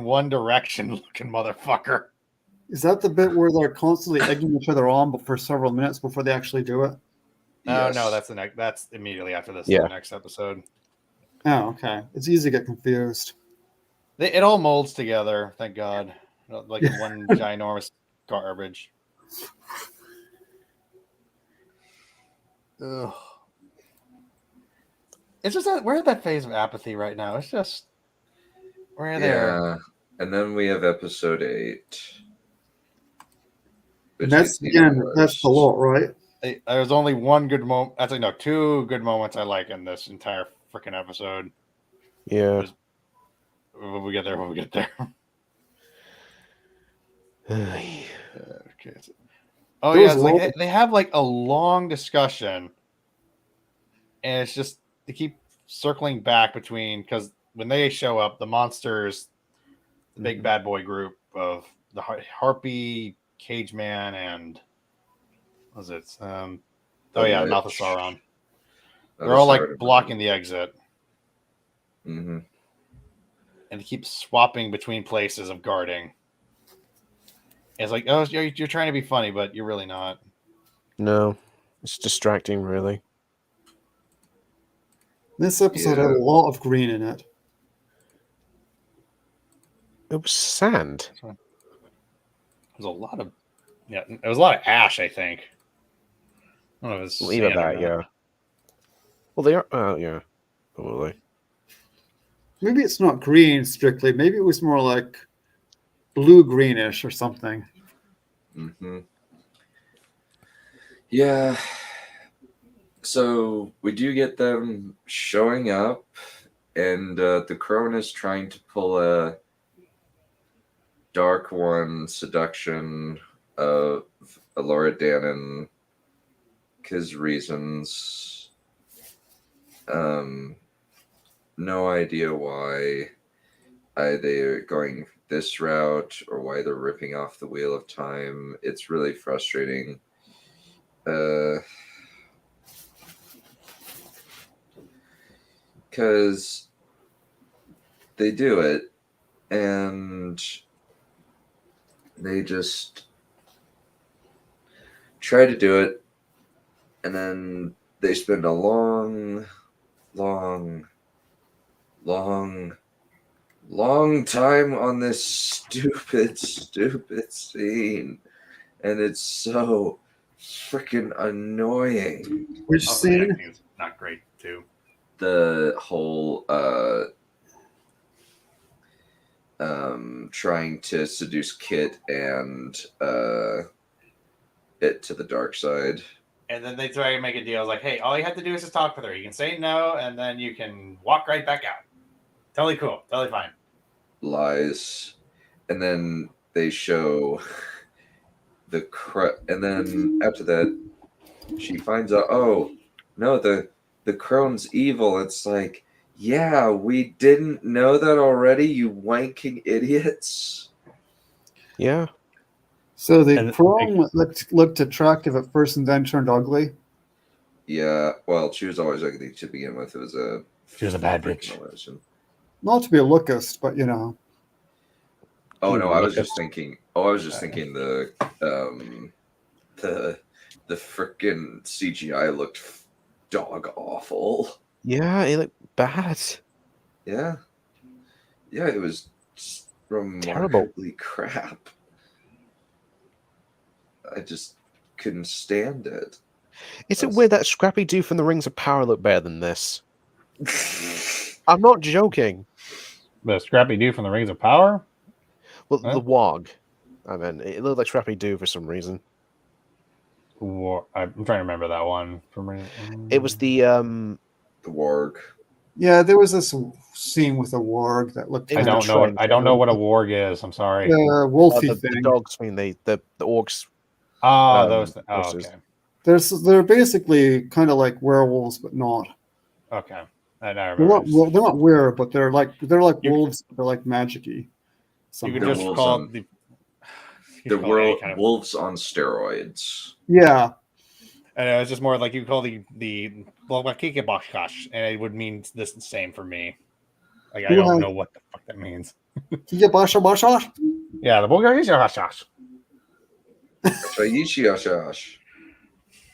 Speaker 8: One Direction looking motherfucker.
Speaker 3: Is that the bit where they're constantly egging each other on, but for several minutes before they actually do it?
Speaker 8: Oh no, that's the next. That's immediately after this.
Speaker 5: Yeah.
Speaker 8: The next episode.
Speaker 3: Oh, okay. It's easy to get confused.
Speaker 8: It all molds together. Thank God. Like one ginormous garbage. Ugh. It's just that we're at that phase of apathy right now. It's just we're there.
Speaker 2: Yeah, and then we have episode 8.
Speaker 3: And that's again, that's the lot, right?
Speaker 8: There's only one good moment. Actually, no, 2 good moments I like in this entire freaking episode.
Speaker 5: Yeah.
Speaker 8: When we get there. Okay. Oh yeah, it's like they have like a long discussion, and it's just they keep circling back between because when they show up, the monsters, the big bad boy group of the Harpy, Cage Man, and what was it? Mouth of Sauron. They're all like blocking the exit,
Speaker 2: Mm-hmm.
Speaker 8: and they keep swapping between places of guarding. It's like, oh, you're trying to be funny, but you're really not.
Speaker 5: No, it's distracting, really.
Speaker 3: This episode had a lot of green in it.
Speaker 5: It was sand.
Speaker 8: It was a lot of it was a lot of ash, I think. I don't know if it was
Speaker 5: Well, either
Speaker 8: sand or
Speaker 5: that,
Speaker 8: not.
Speaker 5: yeah. Well, they are. Yeah, probably.
Speaker 3: Maybe it's not green strictly. Maybe it was more like blue greenish or something.
Speaker 2: Mm-hmm. Yeah. So we do get them showing up, and the crone is trying to pull a Dark One seduction of Alora Dannon because reasons. No idea why they're going this route or why they're ripping off the Wheel of Time. It's really frustrating. Because they do it and they just try to do it, and then they spend a long time on this stupid scene, and it's so freaking annoying.
Speaker 3: Which
Speaker 8: The
Speaker 3: scene?
Speaker 8: acting's not great too.
Speaker 2: The whole trying to seduce Kit and it to the dark side.
Speaker 8: And then they try to make a deal. It's like, hey, all you have to do is just talk with her. You can say no, and then you can walk right back out. Totally cool. Totally fine.
Speaker 2: Lies. And then they show and then after that, she finds out, oh, no, the crone's evil. It's like, yeah, we didn't know that already, you wanking idiots.
Speaker 5: Yeah.
Speaker 3: So the
Speaker 8: And-
Speaker 3: crone looked attractive at first and then turned ugly.
Speaker 2: Yeah, well, she was always ugly to begin with. It was
Speaker 8: She was a bad
Speaker 2: freaking
Speaker 8: bitch.
Speaker 2: illusion.
Speaker 3: Not to be a lookist, but you know.
Speaker 2: Oh no, I was
Speaker 5: Look
Speaker 2: just thinking. Oh, I was just thinking the freaking CGI looked dog awful.
Speaker 5: Yeah, it looked bad.
Speaker 2: Yeah, it was just remarkably crap. I just couldn't stand it.
Speaker 5: Is it weird that Scrappy Doo from the Rings of Power looked better than this? I'm not joking.
Speaker 8: The Scrappy Doo from the Rings of Power?
Speaker 5: Well,
Speaker 8: Huh?
Speaker 5: the Wog. I mean, it looked like Scrappy Doo for some reason.
Speaker 8: I'm trying to remember that one.
Speaker 5: It was the
Speaker 2: The warg.
Speaker 3: Yeah, there was this scene with a warg that looked.
Speaker 5: It
Speaker 8: I
Speaker 5: was
Speaker 8: don't
Speaker 5: the
Speaker 8: know.
Speaker 5: train.
Speaker 8: I don't know what a warg is. I'm sorry.
Speaker 3: The wolfy
Speaker 5: the
Speaker 3: thing.
Speaker 5: dogs mean the orcs.
Speaker 8: Oh, those. Oh,
Speaker 5: horses.
Speaker 8: okay.
Speaker 3: They're basically kind of like werewolves, but not.
Speaker 8: Okay. I
Speaker 3: They're
Speaker 8: remember.
Speaker 3: not. They're not were, but they're like
Speaker 8: You-
Speaker 3: wolves. They're like magic-y.
Speaker 8: You
Speaker 3: somehow.
Speaker 8: could just
Speaker 2: wolves
Speaker 8: call
Speaker 2: on-
Speaker 8: it the.
Speaker 2: The world wolves on steroids.
Speaker 3: Yeah.
Speaker 8: And it was just more like you could call the Blakikibashkash, and it would mean this the same for me. Like I don't know what the fuck that means.
Speaker 3: Yeah, basha basha.
Speaker 8: Yeah, the Blakikibashkash.
Speaker 2: Yishiashash.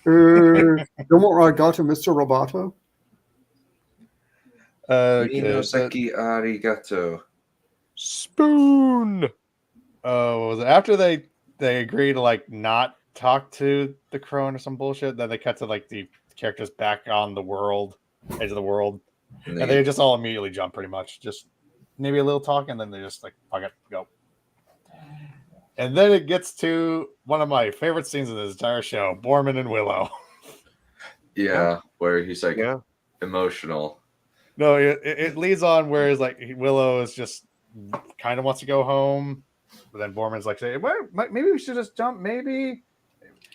Speaker 3: Domo arigato, Mr. Roboto.
Speaker 2: Minoseki arigato.
Speaker 5: Spoon.
Speaker 8: Oh, was it after they agree to like not talk to the crone or some bullshit? Then they cut to like the characters back on the world, edge of the world, and they just all immediately jump pretty much. Just maybe a little talk, and then they just like fuck it, go. And then it gets to one of my favorite scenes in this entire show: Borman and Willow.
Speaker 2: Yeah, where he's like
Speaker 5: Yeah.
Speaker 2: emotional.
Speaker 8: No, it leads on where it's like Willow is just kind of wants to go home. But then Borman's like, "Say, well, maybe we should just jump, maybe."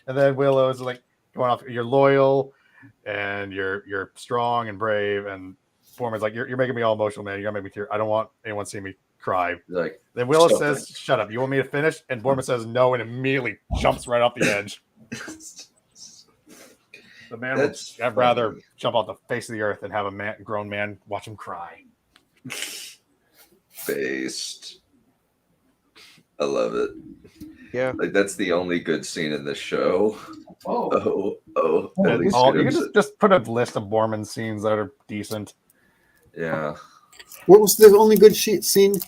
Speaker 8: And then Willow is like going off. You're loyal, and you're strong and brave. And Borman's like, "You're making me all emotional, man. You're gonna make me tear. I don't want anyone to see me cry."
Speaker 2: Like
Speaker 8: Then Willow
Speaker 2: shut
Speaker 8: says, "Shut up. You want me to finish?" And Borman says, "No," and immediately jumps right off the edge. The man would
Speaker 2: That's
Speaker 8: I'd rather
Speaker 2: funny.
Speaker 8: jump off the face of the earth than have a grown man watch him cry.
Speaker 2: Based. I love it.
Speaker 5: Yeah.
Speaker 2: Like that's the only good scene in this show.
Speaker 8: Oh.
Speaker 2: At least
Speaker 8: You
Speaker 2: it
Speaker 8: can
Speaker 2: is-
Speaker 8: just put a list of Borman scenes that are decent.
Speaker 2: yeah.
Speaker 3: What was the only good scene?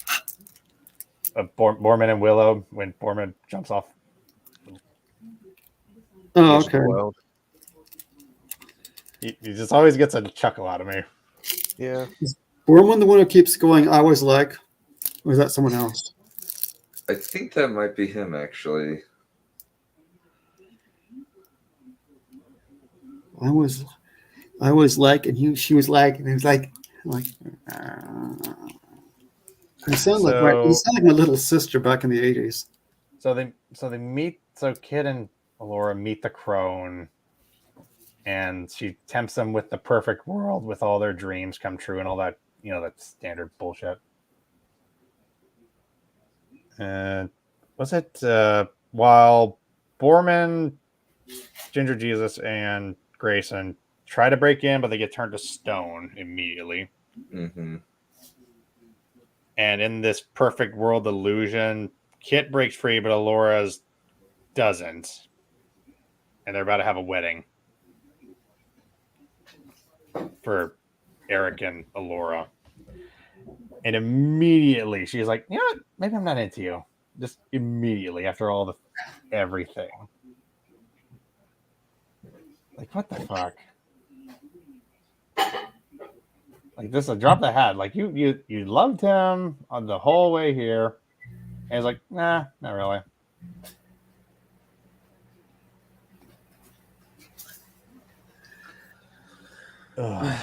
Speaker 8: Borman and Willow when Borman jumps off.
Speaker 3: Oh,
Speaker 5: Edge of the
Speaker 3: okay.
Speaker 5: world.
Speaker 8: He just always gets a chuckle out of me.
Speaker 5: Yeah.
Speaker 3: Borman the one who keeps going, I was like, or is that someone else?
Speaker 2: I think that might be him, actually.
Speaker 3: I was like, and she was like, and it was like, you sound like my little sister back in the 80s.
Speaker 8: So they meet. So Kit and Allura meet the crone, and she tempts them with the perfect world, with all their dreams come true and all that, that standard bullshit. Was it while Borman, Ginger Jesus, and Grayson try to break in, but they get turned to stone immediately.
Speaker 2: Mm-hmm.
Speaker 8: And in this perfect world illusion, Kit breaks free, but Allura's doesn't. And they're about to have a wedding for Eric and Allura. And immediately she's like, you know what? Maybe I'm not into you. Just immediately after all the everything. Like, what the fuck? Like, this is a drop the hat. Like, you loved him on the whole way here. And he's like, nah, not really.
Speaker 2: That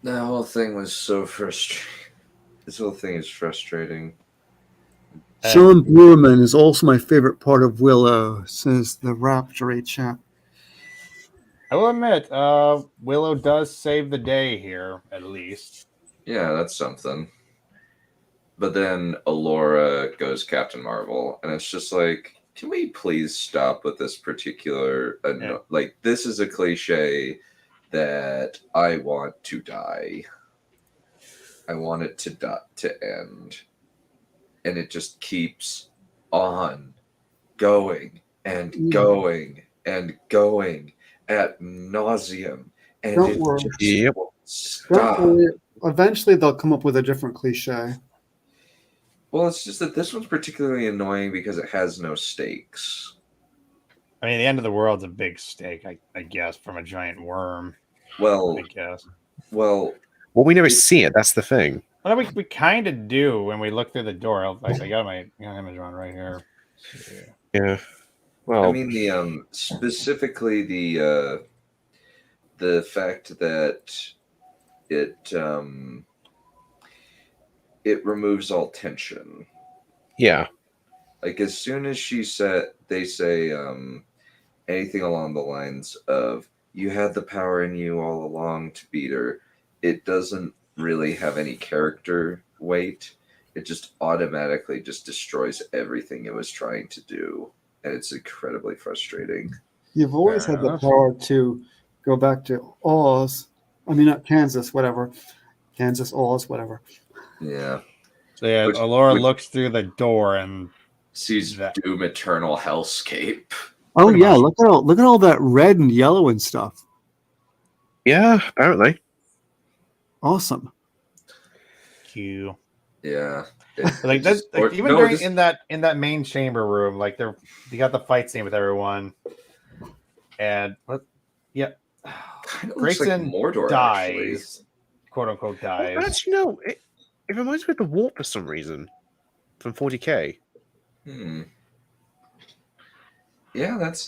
Speaker 2: whole thing was so frustrating. This whole thing is frustrating.
Speaker 3: Sean Brewerman is also my favorite part of Willow, says the Raptory chat.
Speaker 8: I will admit, Willow does save the day here, at least.
Speaker 2: Yeah, that's something. But then Allura goes Captain Marvel, and it's just like, can we please stop with this particular... Like, this is a cliche that I want to die. I want it to end. And it just keeps on going and going and going ad nauseum. And
Speaker 3: Don't
Speaker 2: it
Speaker 3: worry.
Speaker 2: just won't stop.
Speaker 3: Eventually they'll come up with a different cliche.
Speaker 2: Well, it's just that this one's particularly annoying because it has no stakes.
Speaker 8: I mean, the end of the world's a big stake, I guess, from a giant worm.
Speaker 2: Well,
Speaker 8: I guess.
Speaker 2: Well,
Speaker 5: we never see it. That's the thing.
Speaker 8: Well, we kind of do when we look through the door. I got my image on right here.
Speaker 5: Yeah. Well,
Speaker 2: I mean, the specifically the fact that it removes all tension.
Speaker 5: Yeah.
Speaker 2: Like, as soon as they say anything along the lines of, you had the power in you all along to beat her, it doesn't really have any character weight. It just automatically just destroys everything it was trying to do. And it's incredibly frustrating.
Speaker 3: You've always had the power to go back to Oz. I mean, not Kansas, whatever. Kansas, Oz, whatever.
Speaker 2: Yeah.
Speaker 8: So yeah, Allura looks through the door and
Speaker 2: sees Doom Eternal Hellscape.
Speaker 3: Oh yeah, look at all that red and yellow and stuff.
Speaker 5: Yeah, apparently.
Speaker 3: Awesome.
Speaker 8: Q.
Speaker 2: Yeah.
Speaker 8: Like that's like, even during in that main chamber room, like you got the fight scene with everyone, and Grayson
Speaker 2: like Mordor,
Speaker 8: dies,
Speaker 2: actually.
Speaker 8: quote unquote dies.
Speaker 5: Well, actually, it reminds me of the Warp for some reason from 40K.
Speaker 2: Yeah, that's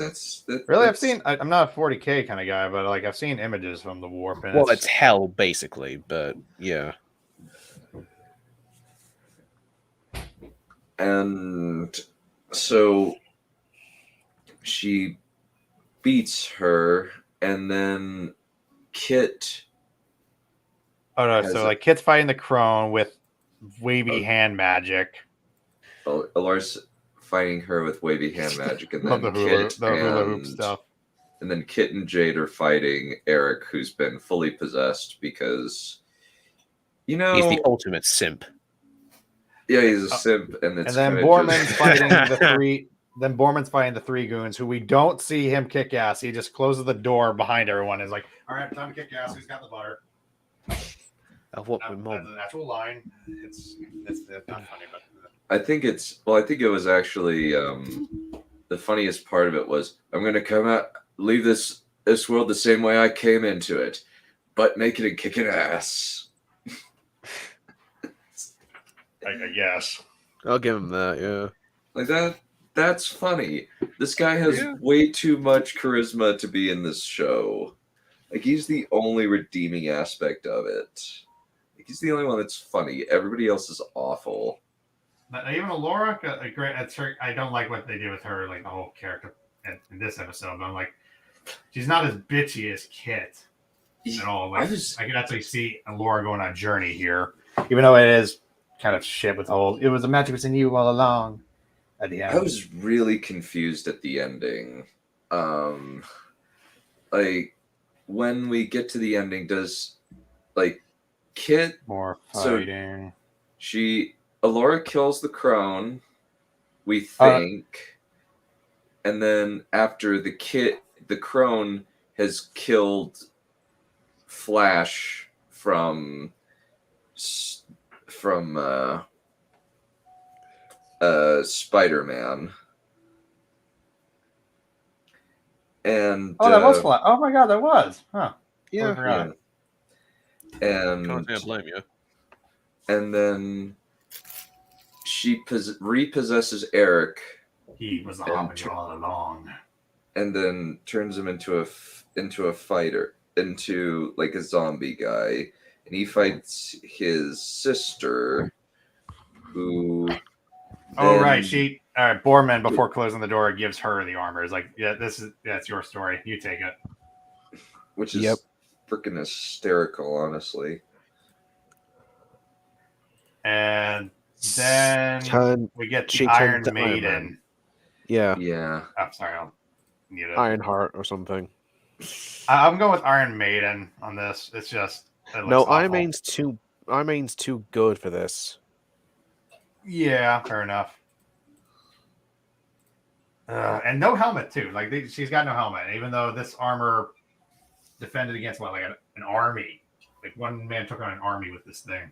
Speaker 8: really. I'm not a 40K kind of guy, but like I've seen images from the Warp. And
Speaker 5: well, it's hell basically, but yeah.
Speaker 2: And so she beats her, and then Kit.
Speaker 8: Oh no! So like Kit's fighting the crone with wavy hand magic.
Speaker 2: Alara's fighting her with wavy hand magic, and then
Speaker 8: the hula hoop stuff.
Speaker 2: And then Kit and Jade are fighting Eric, who's been fully possessed because, he's
Speaker 5: the ultimate simp.
Speaker 2: Yeah, he's a simp, and
Speaker 8: then Borman's fighting the three. Then Borman's fighting the three goons, who we don't see him kick ass. He just closes the door behind everyone. And is like, all right, time to kick ass. Who's got the butter?
Speaker 5: What
Speaker 8: that's an actual line. It's not funny, but
Speaker 2: I think it was actually the funniest part of it was I'm gonna come out, leave this world the same way I came into it, butt naked and kicking ass.
Speaker 8: I guess.
Speaker 5: I'll give him that. Yeah.
Speaker 2: Like that. That's funny. This guy has
Speaker 5: Yeah.
Speaker 2: way too much charisma to be in this show. Like he's the only redeeming aspect of it. Like, he's the only one that's funny. Everybody else is awful.
Speaker 8: But even Laura, that's her. I don't like what they did with her, like the whole character in this episode. But I'm like, she's not as bitchy as Kit at all. Like, I can actually see Laura going on a journey here, even though it is kind of shit with the whole. It was a magic was in you all along. At the end,
Speaker 2: I was really confused at the ending. Like when we get to the ending, does like Kit
Speaker 8: more fighting?
Speaker 2: So Alora kills the crone, we think, and then after the crone has killed Flash from Spider-Man. And
Speaker 8: that was Flash. Oh my god, that was. Huh.
Speaker 5: Yeah.
Speaker 2: And
Speaker 5: Can't say I blame you.
Speaker 2: And then she repossesses Eric.
Speaker 8: He was the Harbinger all along.
Speaker 2: And then turns him into a fighter, into like a zombie guy, and he fights his sister, who.
Speaker 8: Oh right, Borman before closing the door gives her the armor. Is like, yeah, that's your story. You take it.
Speaker 2: Which is freaking hysterical, honestly.
Speaker 8: And then we get the Iron Maiden.
Speaker 5: Yeah.
Speaker 2: Yeah.
Speaker 8: I'm sorry, I'll need it.
Speaker 5: Ironheart or something.
Speaker 8: I'm going with Iron Maiden on this. It's just
Speaker 5: no, Iron Maiden's too good for this.
Speaker 8: Yeah, fair enough. And no helmet too. Like she's got no helmet, even though this armor defended against what, like an army. Like one man took on an army with this thing.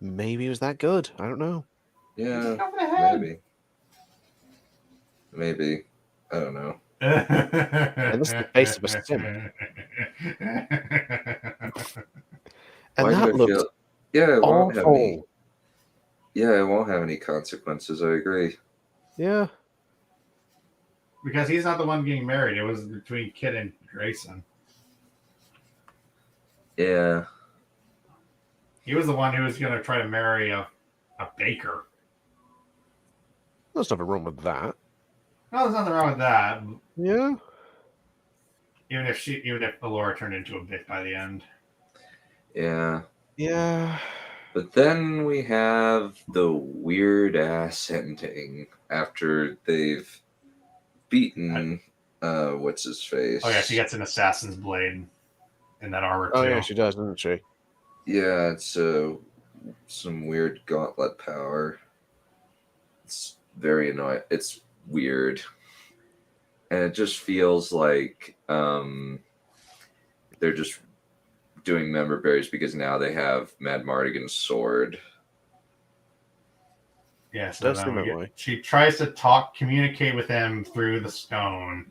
Speaker 5: Maybe it was that good. I don't know.
Speaker 2: Yeah, maybe. I don't know.
Speaker 5: And this is the base of a sim. And that looks
Speaker 2: it won't
Speaker 5: awful.
Speaker 2: have any. Yeah, it won't have any consequences. I agree.
Speaker 5: Yeah.
Speaker 8: Because he's not the one getting married. It was between Kit and Grayson.
Speaker 2: Yeah.
Speaker 8: He was the one who was going to try to marry a baker.
Speaker 5: There's nothing wrong with that.
Speaker 8: No, there's nothing wrong with that.
Speaker 5: Yeah.
Speaker 8: Even if Laura turned into a bitch by the end.
Speaker 2: Yeah.
Speaker 5: Yeah.
Speaker 2: But then we have the weird ass ending after they've beaten what's his face.
Speaker 8: Oh yeah, she gets an assassin's blade in that armor too.
Speaker 5: Oh yeah, she does, doesn't she?
Speaker 2: Yeah, it's some weird gauntlet power. It's very annoying. It's weird. And it just feels like they're just doing member berries because now they have Mad Mardigan's sword.
Speaker 8: Yeah, so she tries to communicate with him through the stone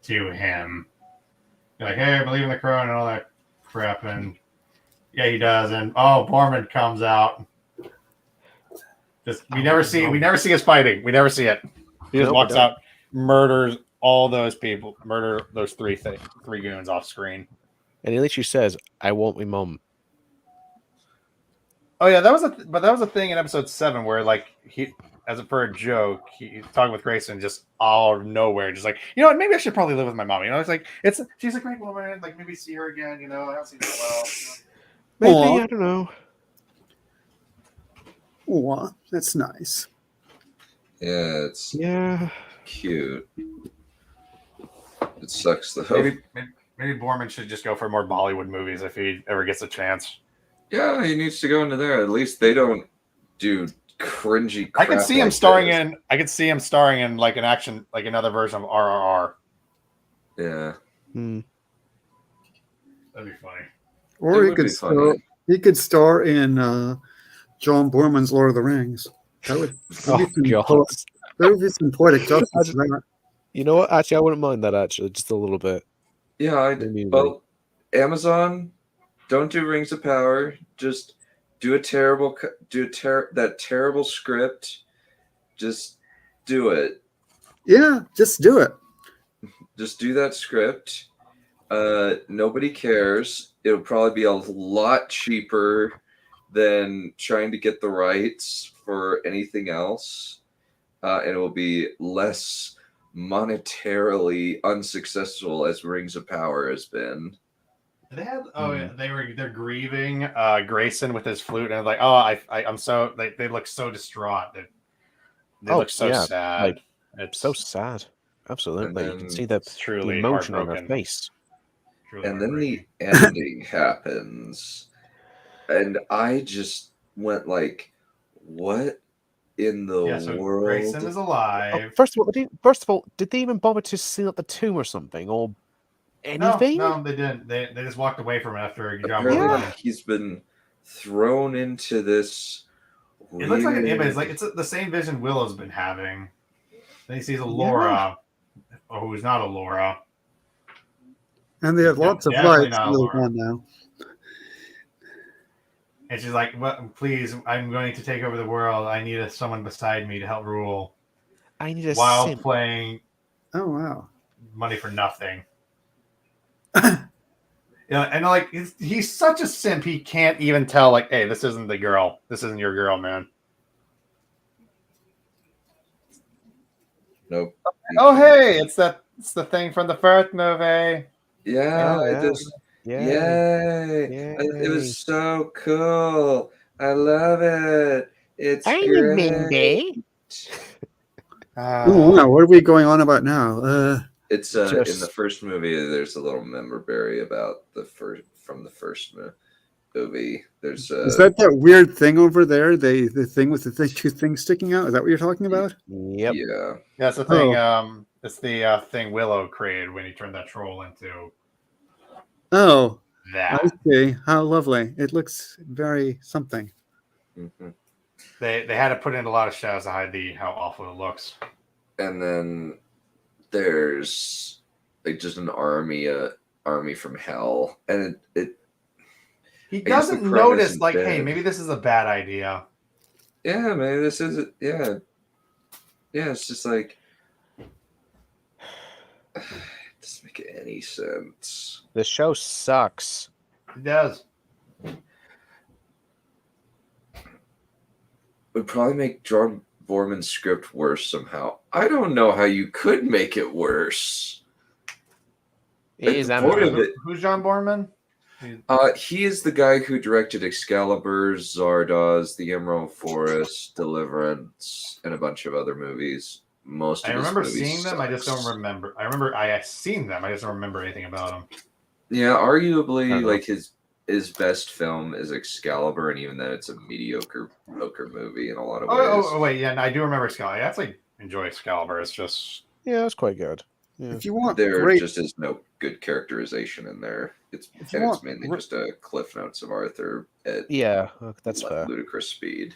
Speaker 8: to him. You're like, hey, I believe in the crone and all that crap, and yeah, he does. And Borman comes out. We never see us fighting. We never see it. He just walks out, murders all those people, murder those three goons off screen.
Speaker 5: And he literally says, "I want my mum."
Speaker 8: Oh yeah, that was a thing in episode 7 where like for a joke, he's talking with Grayson just out of nowhere, just like, you know what, maybe I should probably live with my mom. You know, it's like she's a great woman, like maybe see her again, you know, I don't see her well.
Speaker 5: You know? Maybe, I don't know.
Speaker 3: Oh, that's nice.
Speaker 2: Yeah, it's cute. It sucks though.
Speaker 8: Maybe Borman should just go for more Bollywood movies if he ever gets a chance.
Speaker 2: Yeah, he needs to go into there. At least they don't do cringy crap.
Speaker 8: I can see him starring in like an action, like another version of RRR.
Speaker 2: Yeah.
Speaker 8: That'd be funny.
Speaker 3: Or he could star He could star in John Borman's Lord of the Rings. That would
Speaker 5: Oh,
Speaker 3: be
Speaker 5: God.
Speaker 3: there would be some poetic justice to that.
Speaker 5: You know what? Actually, I wouldn't mind that, actually, just a little bit.
Speaker 2: Yeah,
Speaker 5: Maybe
Speaker 2: well, Amazon, don't do Rings of Power. Just do that terrible script. Just do it.
Speaker 3: Yeah, just do it.
Speaker 2: Just do that script. Nobody cares. It'll probably be a lot cheaper than trying to get the rights for anything else. And it will be less monetarily unsuccessful as Rings of Power has been.
Speaker 8: They had they're grieving Grayson with his flute, and like, oh, I'm so they look so distraught. They look so sad.
Speaker 5: Like,
Speaker 8: it's
Speaker 5: so sad. Absolutely, you can see the
Speaker 8: truly
Speaker 5: emotion on her
Speaker 8: heartbroken.
Speaker 5: face.
Speaker 8: Truly
Speaker 2: And then the
Speaker 8: heartbreaking.
Speaker 2: ending happens, and I just went like, "What in the
Speaker 8: so
Speaker 2: world?"
Speaker 8: Grayson is alive.
Speaker 5: First of all, did they even bother to seal up the tomb or something or anything?
Speaker 8: No, they didn't. They just walked away from it after John
Speaker 2: Apparently,
Speaker 8: Borman.
Speaker 2: he's been thrown into this.
Speaker 8: It looks like an
Speaker 2: weird-
Speaker 8: image. Like it's the same vision Willow's been having. Then he sees a Laura, who's not a Laura.
Speaker 3: And they have lots of
Speaker 8: definitely
Speaker 3: lights
Speaker 8: not
Speaker 3: really
Speaker 8: Laura.
Speaker 3: on now.
Speaker 8: And she's like, well, please, I'm going to take over the world. I need someone beside me to help rule.
Speaker 5: I need a
Speaker 8: While
Speaker 5: simp.
Speaker 8: playing
Speaker 3: Oh wow.
Speaker 8: money for nothing. And like he's such a simp, he can't even tell, like, hey, this isn't the girl. This isn't your girl, man.
Speaker 2: Nope.
Speaker 8: Oh, hey, it's the thing from the first movie.
Speaker 2: Yeah,
Speaker 5: Oh,
Speaker 2: I
Speaker 5: yeah.
Speaker 2: just
Speaker 5: Yay.
Speaker 2: yay! It was so cool. I love it. It's
Speaker 5: I'm
Speaker 2: great.
Speaker 5: Mindy.
Speaker 3: Oh wow, what are we going on about now?
Speaker 2: It's in
Speaker 5: Just-
Speaker 2: the first movie. There's a little memorabilia about the first movie. There's
Speaker 3: Is that weird thing over there? The thing with the two things sticking out? Is that what you're talking about?
Speaker 5: Yep.
Speaker 2: yeah.
Speaker 8: That's the thing. It's the thing Willow created when he turned that troll into
Speaker 3: Oh,
Speaker 8: that.
Speaker 3: I see. How lovely. It looks very something.
Speaker 2: hmm
Speaker 8: They had to put in a lot of shadows to hide how awful it looks.
Speaker 2: And then there's like just an army from hell, and it
Speaker 8: He
Speaker 2: guess the
Speaker 8: doesn't
Speaker 2: premise
Speaker 8: notice,
Speaker 2: is
Speaker 8: like, hey,
Speaker 2: dead.
Speaker 8: maybe this is a bad idea.
Speaker 2: yeah, man, this is it. Yeah. It's just like it doesn't make any sense.
Speaker 5: The show sucks.
Speaker 8: It does.
Speaker 2: Would probably make John Borman's script worse somehow. I don't know how you could make it worse.
Speaker 5: It
Speaker 2: Like,
Speaker 5: is
Speaker 2: the point
Speaker 5: Amazon.
Speaker 2: of it,
Speaker 8: Who's John Borman?
Speaker 2: he is the guy who directed Excalibur, Zardoz, The Emerald Forest, Deliverance, and a bunch of other movies. Most of
Speaker 8: I
Speaker 2: his
Speaker 8: remember
Speaker 2: movies
Speaker 8: seeing them. I just don't
Speaker 2: sucks.
Speaker 8: remember. I remember I seen them. I just don't remember anything about them.
Speaker 2: Yeah, arguably,
Speaker 5: I know.
Speaker 2: like his best film is Excalibur, and even then, it's a mediocre movie in a lot of ways.
Speaker 8: Oh, wait, yeah, no, I do remember Excalibur. I actually enjoy Excalibur. It's just
Speaker 5: Yeah, it's quite good. Yeah.
Speaker 3: If you want
Speaker 2: There
Speaker 3: great,
Speaker 2: just is no good characterization in there. It's
Speaker 3: you want
Speaker 2: mainly
Speaker 3: gr-
Speaker 2: just a cliff notes of Arthur at
Speaker 5: Yeah, that's fair.
Speaker 2: ludicrous speed.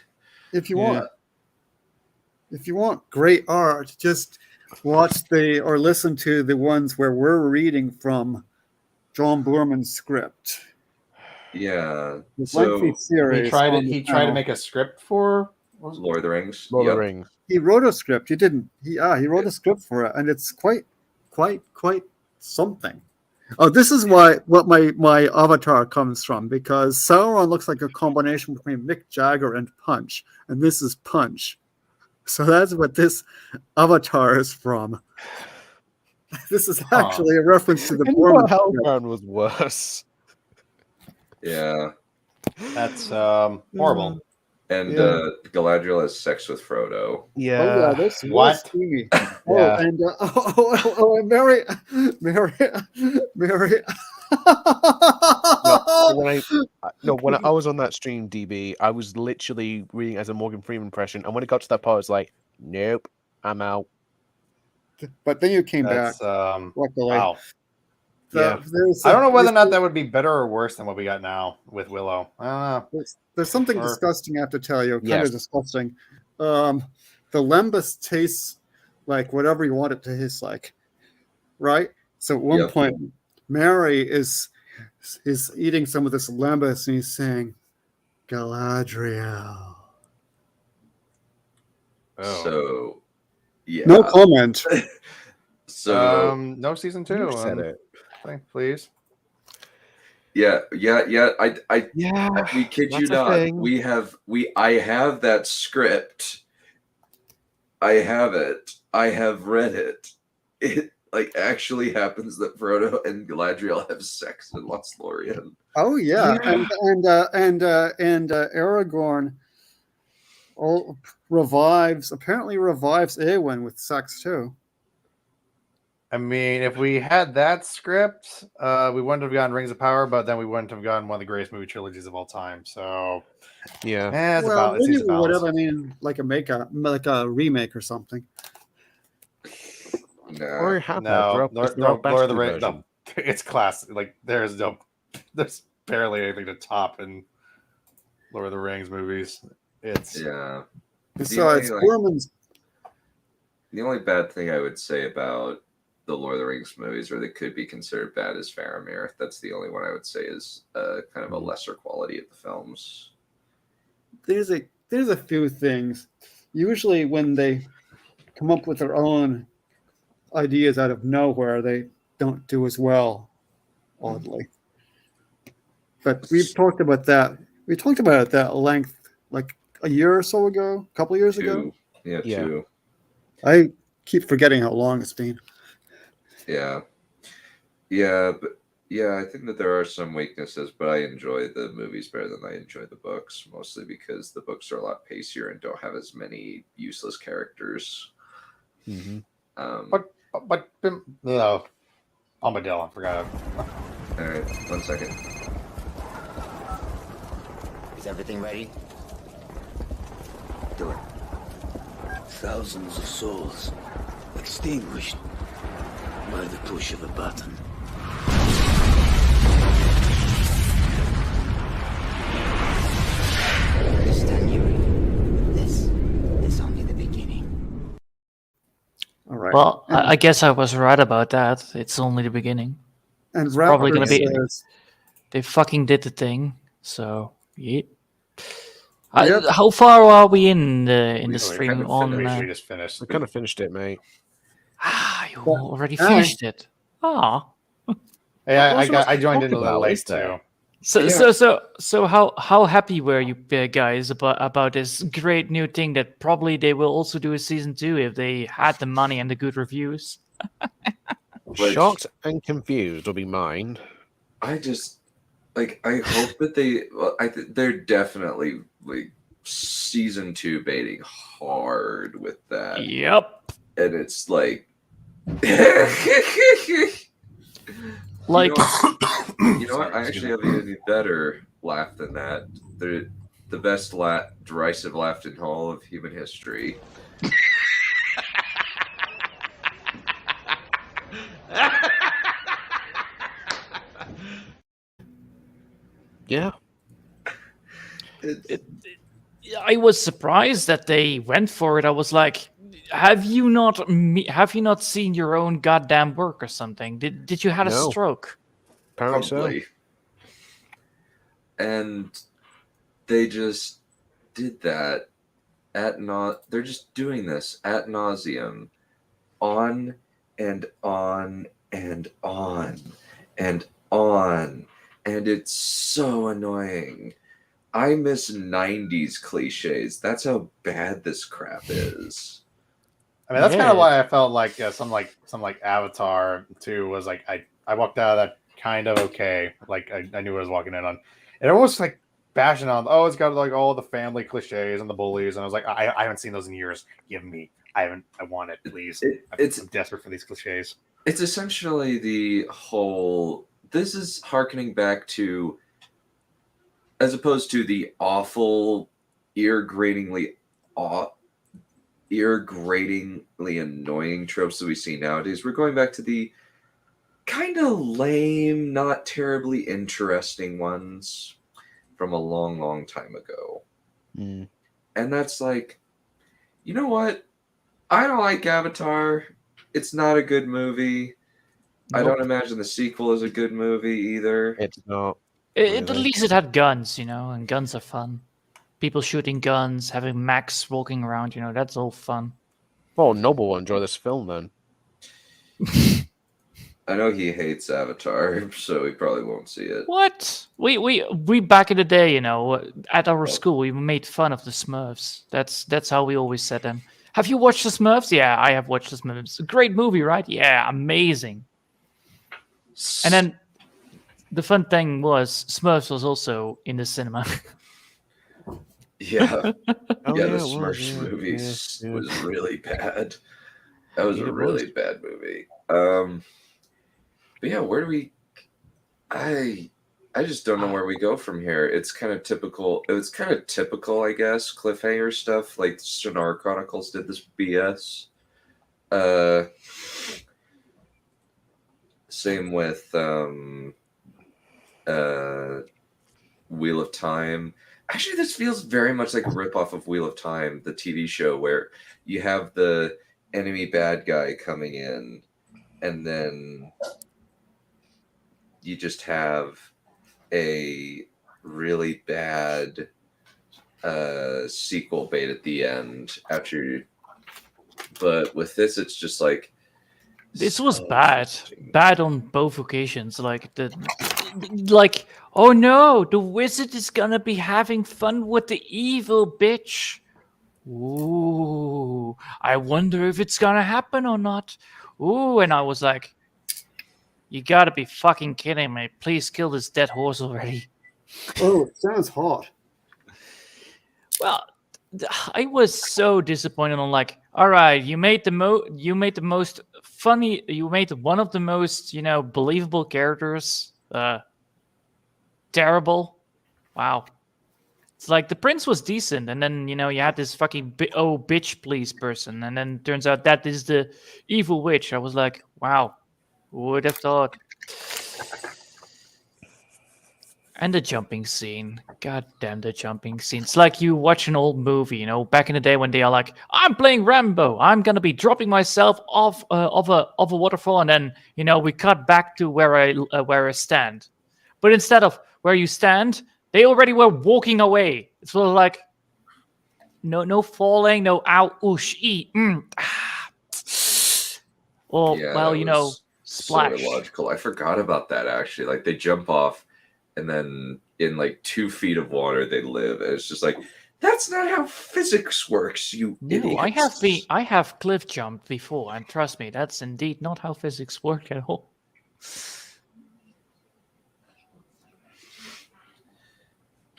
Speaker 3: if you
Speaker 5: Yeah.
Speaker 3: want great art, just watch or listen to the ones where we're reading from John Borman's script.
Speaker 2: Yeah.
Speaker 3: The
Speaker 2: So
Speaker 3: lengthy series.
Speaker 8: he tried
Speaker 3: on the
Speaker 8: to
Speaker 3: channel.
Speaker 8: make a script for.
Speaker 2: Lord of the Rings.
Speaker 5: Lord of
Speaker 2: Yep.
Speaker 5: the Rings.
Speaker 3: He wrote a script. He didn't. He wrote a script for it, and it's quite something. Oh, this is what my avatar comes from, because Sauron looks like a combination between Mick Jagger and Punch, and this is Punch. So that's what this avatar is from. This is actually a reference to the
Speaker 5: I
Speaker 3: Borman
Speaker 5: thought
Speaker 3: script.
Speaker 5: Hellbound was worse.
Speaker 2: Yeah.
Speaker 8: That's horrible.
Speaker 2: And
Speaker 5: Yeah.
Speaker 2: Galadriel has sex with Frodo.
Speaker 5: Yeah.
Speaker 3: Oh yeah, this was
Speaker 8: What?
Speaker 3: steamy.
Speaker 5: Yeah.
Speaker 3: Oh, and and Mary.
Speaker 5: When I was on that stream, DB, I was literally reading as a Morgan Freeman impression, and when it got to that part, I was like, "Nope, I'm out."
Speaker 3: But then you came back.
Speaker 8: That's
Speaker 3: Luckily,
Speaker 8: wow. I don't know whether or not that would be better or worse than what we got now with Willow. I don't know.
Speaker 3: There's something
Speaker 8: Or-
Speaker 3: disgusting I have to tell you. Kind
Speaker 5: Yes.
Speaker 3: of disgusting. The lembas tastes like whatever you want it to taste like, right? So at one
Speaker 2: Yep.
Speaker 3: point, Mary is eating some of this lembas and he's saying, Galadriel.
Speaker 8: Oh.
Speaker 2: So, yeah.
Speaker 3: No comment.
Speaker 2: So,
Speaker 8: No season 2.
Speaker 5: You said it.
Speaker 8: Please.
Speaker 2: yeah.
Speaker 5: Yeah.
Speaker 2: We kid you
Speaker 5: that's a
Speaker 2: not.
Speaker 5: thing.
Speaker 2: I have that script. I have it. I have read it. It like actually happens that Frodo and Galadriel have sex in Lothlorien.
Speaker 3: Oh yeah, and Aragorn apparently revives Eowyn with sex too.
Speaker 8: I mean, if we had that script, we wouldn't have gotten Rings of Power, but then we wouldn't have gotten one of the greatest movie trilogies of all time. So,
Speaker 5: Yeah.
Speaker 8: it's
Speaker 3: Well,
Speaker 8: about
Speaker 3: maybe whatever. I mean, like a remake or something.
Speaker 2: No.
Speaker 5: Or have
Speaker 8: No,
Speaker 5: Lord
Speaker 8: Lord of the Rings. No, it's classic. Like there's barely anything to top in Lord of the Rings movies. It's
Speaker 2: Yeah.
Speaker 3: Besides, Borman's.
Speaker 2: The only bad thing I would say about the Lord of the Rings movies, or that could be considered bad, is Faramir. That's the only one I would say is kind of a lesser quality of the films.
Speaker 3: There's a few things. Usually, when they come up with their own ideas out of nowhere, they don't do as well. Oddly, but we've talked about that. We talked about it at length, like a year or so ago, a couple of years ago.
Speaker 2: Yeah,
Speaker 5: Yeah.
Speaker 2: 2.
Speaker 3: I keep forgetting how long it's been.
Speaker 2: Yeah, but I think that there are some weaknesses, but I enjoy the movies better than I enjoy the books, mostly because the books are a lot pacier and don't have as many useless characters.
Speaker 5: Mm-hmm.
Speaker 8: but no, Armadillo. I forgot.
Speaker 2: All right, 1 second.
Speaker 10: Is everything ready? Do it. Thousands of souls extinguished by the push of a button. Understand, Yuri? This is only the beginning.
Speaker 3: All right.
Speaker 11: Well, I guess I was right about that. It's only the beginning.
Speaker 3: And
Speaker 11: it's probably
Speaker 3: Raptor
Speaker 11: gonna be.
Speaker 3: says,
Speaker 11: They fucking did the thing. So yeah.
Speaker 3: Yep.
Speaker 11: How far are we in the stream on?
Speaker 8: We just finished.
Speaker 5: We kind of finished it, mate.
Speaker 11: You already finished it. Ah.
Speaker 8: Hey, I joined in a little late too.
Speaker 11: So how happy were you guys about this great new thing that probably they will also do a season 2 if they had the money and the good reviews?
Speaker 5: Shocked and confused will be mine.
Speaker 2: I just I hope that they're definitely like season 2 baiting hard with that.
Speaker 11: Yep.
Speaker 2: And it's like
Speaker 11: like
Speaker 2: you know what? I actually have an even better laugh than that. The best derisive laugh in all of human history.
Speaker 5: Yeah.
Speaker 11: I was surprised that they went for it. I was like, have you not seen your own goddamn work or something? Did you have a stroke?
Speaker 5: Apparently
Speaker 2: Probably.
Speaker 5: so.
Speaker 2: And they just did that they're just doing this ad nauseum, on and on and on and on, and it's so annoying. I miss 90s cliches. That's how bad this crap is.
Speaker 8: I mean, that's kind of why I felt like some Avatar 2 was like I walked out of that kind of okay. Like I knew what I was walking in on. And it was like bashing on, it's got like all the family cliches and the bullies, and I was like, I haven't seen those in years. Give me. I want it, please. I'm desperate for these cliches.
Speaker 2: It's essentially the whole. This is hearkening back to, as opposed to the awful, ear-gratingly annoying tropes that we see nowadays. We're going back to the kind of lame, not terribly interesting ones from a long, long time ago.
Speaker 5: Mm.
Speaker 2: And that's like, you know what? I don't like Avatar. It's not a good movie. I don't imagine the sequel is a good movie either.
Speaker 5: It's not.
Speaker 11: At least it had guns, and guns are fun. People shooting guns, having mechs walking around, that's all fun.
Speaker 5: Well, Noble will enjoy this film then.
Speaker 2: I know he hates Avatar, so he probably won't see it.
Speaker 11: What? We back in the day, at our school, we made fun of the Smurfs. That's how we always said them. Have you watched the Smurfs? Yeah, I have watched the Smurfs. Great movie, right? Yeah, amazing. And then the fun thing was Smurfs was also in the cinema.
Speaker 2: Yeah.
Speaker 5: Oh,
Speaker 2: Yeah, the
Speaker 5: it
Speaker 2: Smurfs
Speaker 5: was,
Speaker 2: movie
Speaker 5: yeah.
Speaker 2: was really bad. That was
Speaker 5: Yeah,
Speaker 2: a
Speaker 5: it
Speaker 2: really
Speaker 5: was.
Speaker 2: bad movie. But yeah, where do we... I just don't know where we go from here. It's kind of typical. It was kind of typical, I guess, cliffhanger stuff. Like Sonar Chronicles did this BS. Same with Wheel of Time. Actually, this feels very much like a ripoff of Wheel of Time, the TV show, where you have the enemy bad guy coming in, and then you just have a really bad sequel bait at the end after. But with this, it's just like
Speaker 11: This was bad on both occasions. Like oh no, the wizard is gonna be having fun with the evil bitch. Ooh, I wonder if it's gonna happen or not. Ooh, and I was like, you gotta be fucking kidding me. Please kill this dead horse already.
Speaker 3: Oh, it sounds hot.
Speaker 11: Well, I was so disappointed. I'm like, all right, you made the most funny, you made one of the most, believable characters terrible. Wow. It's like the prince was decent, and then you had this fucking bitch please person, and then turns out that is the evil witch. I was like, wow, who would have thought? And the jumping scene. God damn the jumping scene. It's like you watch an old movie, back in the day when they are like, I'm playing Rambo. I'm going to be dropping myself off of a waterfall. And then, we cut back to where I stand. But instead of where you stand, they already were walking away. It's sort of like, no falling, no ow, oosh, Or,
Speaker 2: yeah,
Speaker 11: well, splash.
Speaker 2: So illogical. I forgot about that actually. Like they jump off, and then in like 2 feet of water they live. And it's just like, that's not how physics works, you
Speaker 11: No,
Speaker 2: idiots.
Speaker 11: I have cliff jumped before, and trust me, that's indeed not how physics work at all.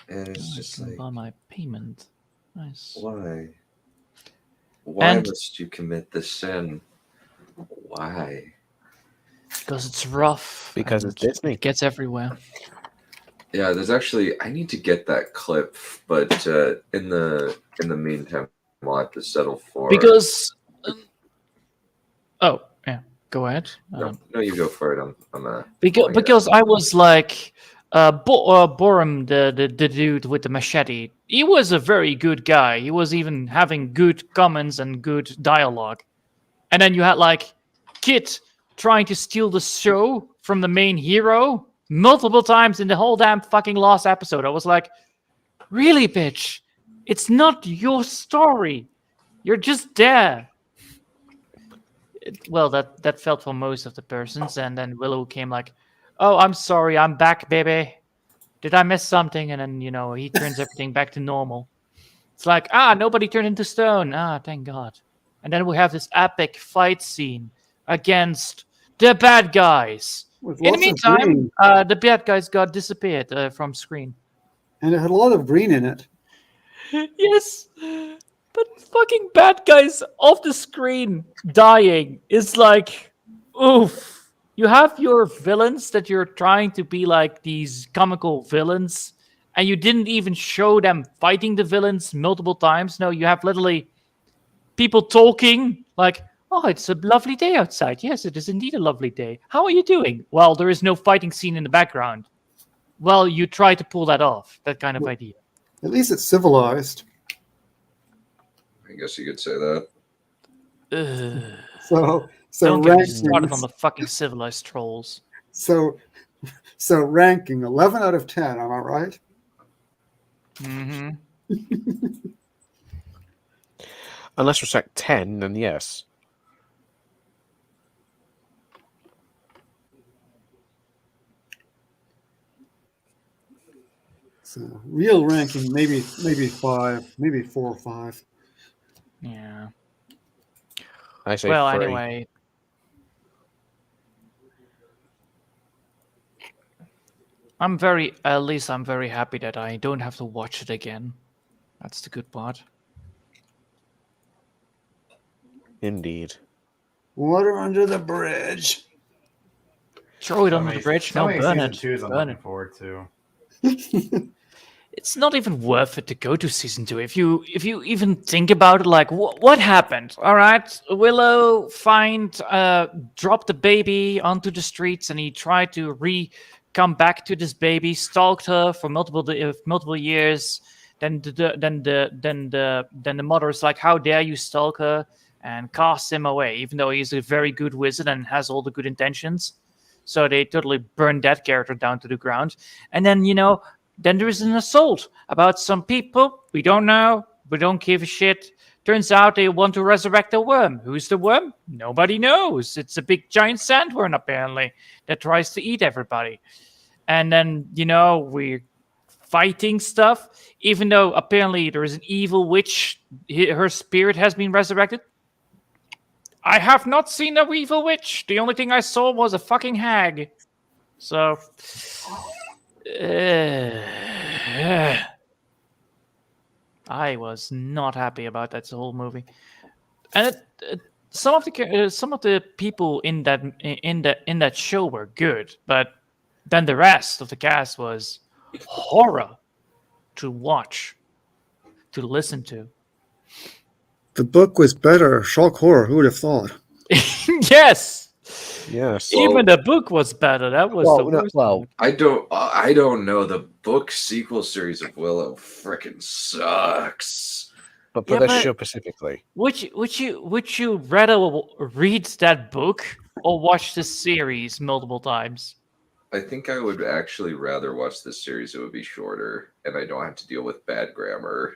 Speaker 2: And it's just like,
Speaker 11: buy my payment. Nice.
Speaker 2: why?
Speaker 11: And-
Speaker 2: Must you commit this sin? Why?
Speaker 11: Because it's rough.
Speaker 5: Because
Speaker 11: and
Speaker 5: it's Disney.
Speaker 11: It gets everywhere.
Speaker 2: Yeah, there's actually, I need to get that clip, but in the meantime, we'll have to settle for.
Speaker 11: Because. Oh, yeah. Go ahead.
Speaker 2: No, you go for it. I'm
Speaker 11: because I was like, Borum, the dude with the machete, he was a very good guy. He was even having good comments and good dialogue. And then you had like Kit trying to steal the show from the main hero multiple times in the whole damn fucking last episode. I was like, really, bitch? It's not your story. You're just there. Well, that felt for most of the persons. And then Willow came like, oh, I'm sorry, I'm back, baby. Did I miss something? And then, he turns everything back to normal. It's like, nobody turned into stone. Thank God. And then we have this epic fight scene against the bad guys.
Speaker 3: With
Speaker 11: In the
Speaker 3: lots of
Speaker 11: meantime,
Speaker 3: green.
Speaker 11: the bad guys got disappeared from screen.
Speaker 3: And it had a lot of green in it.
Speaker 11: Yes, but fucking bad guys off the screen dying is like, oof. You have your villains that you're trying to be like these comical villains, and you didn't even show them fighting the villains multiple times. No, you have literally people talking like, Oh, it's a lovely day outside. Yes, it is indeed a lovely day. How are you doing? Well, there is no fighting scene in the background. Well, you try to pull that off, that kind of idea.
Speaker 3: At least it's civilized.
Speaker 2: I guess you could say that.
Speaker 11: Ugh.
Speaker 3: So
Speaker 11: Don't get me started
Speaker 3: rankings.
Speaker 11: on the fucking civilized trolls.
Speaker 3: So ranking 11 out of 10. Am I right?
Speaker 11: Mm-hmm.
Speaker 5: Unless it's like 10, then yes.
Speaker 3: So real ranking, maybe 5, maybe 4 or 5.
Speaker 11: Yeah.
Speaker 5: I say
Speaker 11: Well,
Speaker 5: 3.
Speaker 11: anyway. At least I'm very happy that I don't have to watch it again. That's the good part.
Speaker 5: Indeed.
Speaker 3: Water under the bridge.
Speaker 11: Throw it under the bridge. No, burn
Speaker 8: season
Speaker 11: it.
Speaker 8: 2s I'm
Speaker 11: Burn
Speaker 8: looking
Speaker 11: it.
Speaker 8: forward to.
Speaker 11: It's not even worth it to go to season 2 if you even think about it. Like, what happened? All right, Willow dropped the baby onto the streets, and he tried to come back to this baby, stalked her for multiple years. Then the mother's like, "How dare you stalk her?" and casts him away, even though he's a very good wizard and has all the good intentions. So they totally burned that character down to the ground. And then, then there is an assault about some people. We don't know. We don't give a shit. Turns out they want to resurrect a worm. Who's the worm? Nobody knows. It's a big giant sandworm, apparently, that tries to eat everybody. And then, we're fighting stuff, even though apparently there is an evil witch. Her spirit has been resurrected. I have not seen a evil witch. The only thing I saw was a fucking hag. So, I was not happy about that whole movie. And some of the people in that show were good, but then the rest of the cast was horror to watch, to listen to.
Speaker 3: The book was better. Shock horror. Who would have thought?
Speaker 11: Yes.
Speaker 5: Yes.
Speaker 11: Even the book was better. That was the worst.
Speaker 2: I don't know. The book sequel series of Willow frickin' sucks.
Speaker 5: But for this show specifically.
Speaker 11: Would you rather read that book or watch the series multiple times?
Speaker 2: I think I would actually rather watch this series. It would be shorter, and I don't have to deal with bad grammar.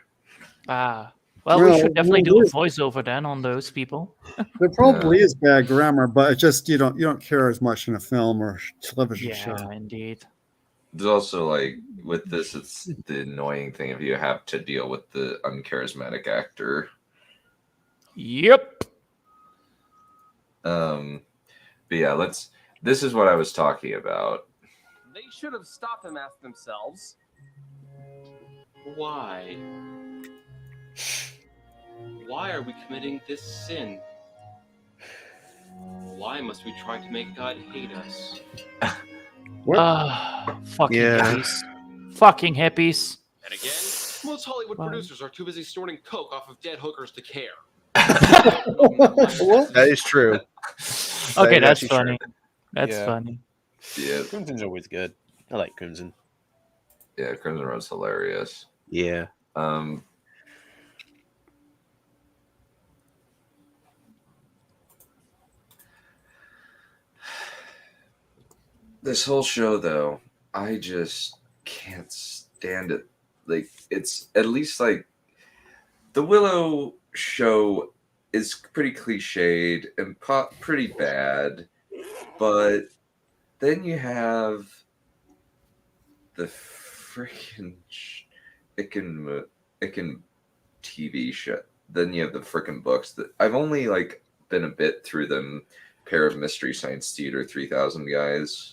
Speaker 11: Well, we should definitely do a voiceover then on those people.
Speaker 3: There probably is bad grammar, but it just you don't care as much in a film or television show.
Speaker 11: Yeah, indeed.
Speaker 2: There's also with this, it's the annoying thing if you have to deal with the uncharismatic actor.
Speaker 11: Yep.
Speaker 2: But yeah, this is what I was talking about.
Speaker 12: They should have stopped and asked themselves, why? Why are we committing this sin? Why must we try to make God hate us?
Speaker 11: Fucking hippies. Fucking hippies.
Speaker 12: And again, most Hollywood producers are too busy snorting coke off of dead hookers to care.
Speaker 5: That is true.
Speaker 11: Okay, that's funny. That's funny.
Speaker 2: Yeah,
Speaker 5: Crimson's always good. I like Crimson.
Speaker 2: Yeah, Crimson Road's hilarious.
Speaker 5: Yeah.
Speaker 2: This whole show, though, I just can't stand it. It's at least the Willow show is pretty cliched and pretty bad, but then you have the freaking Icken TV show. Then you have the freaking books that I've only been a bit through them. Pair of Mystery Science Theater 3000 guys.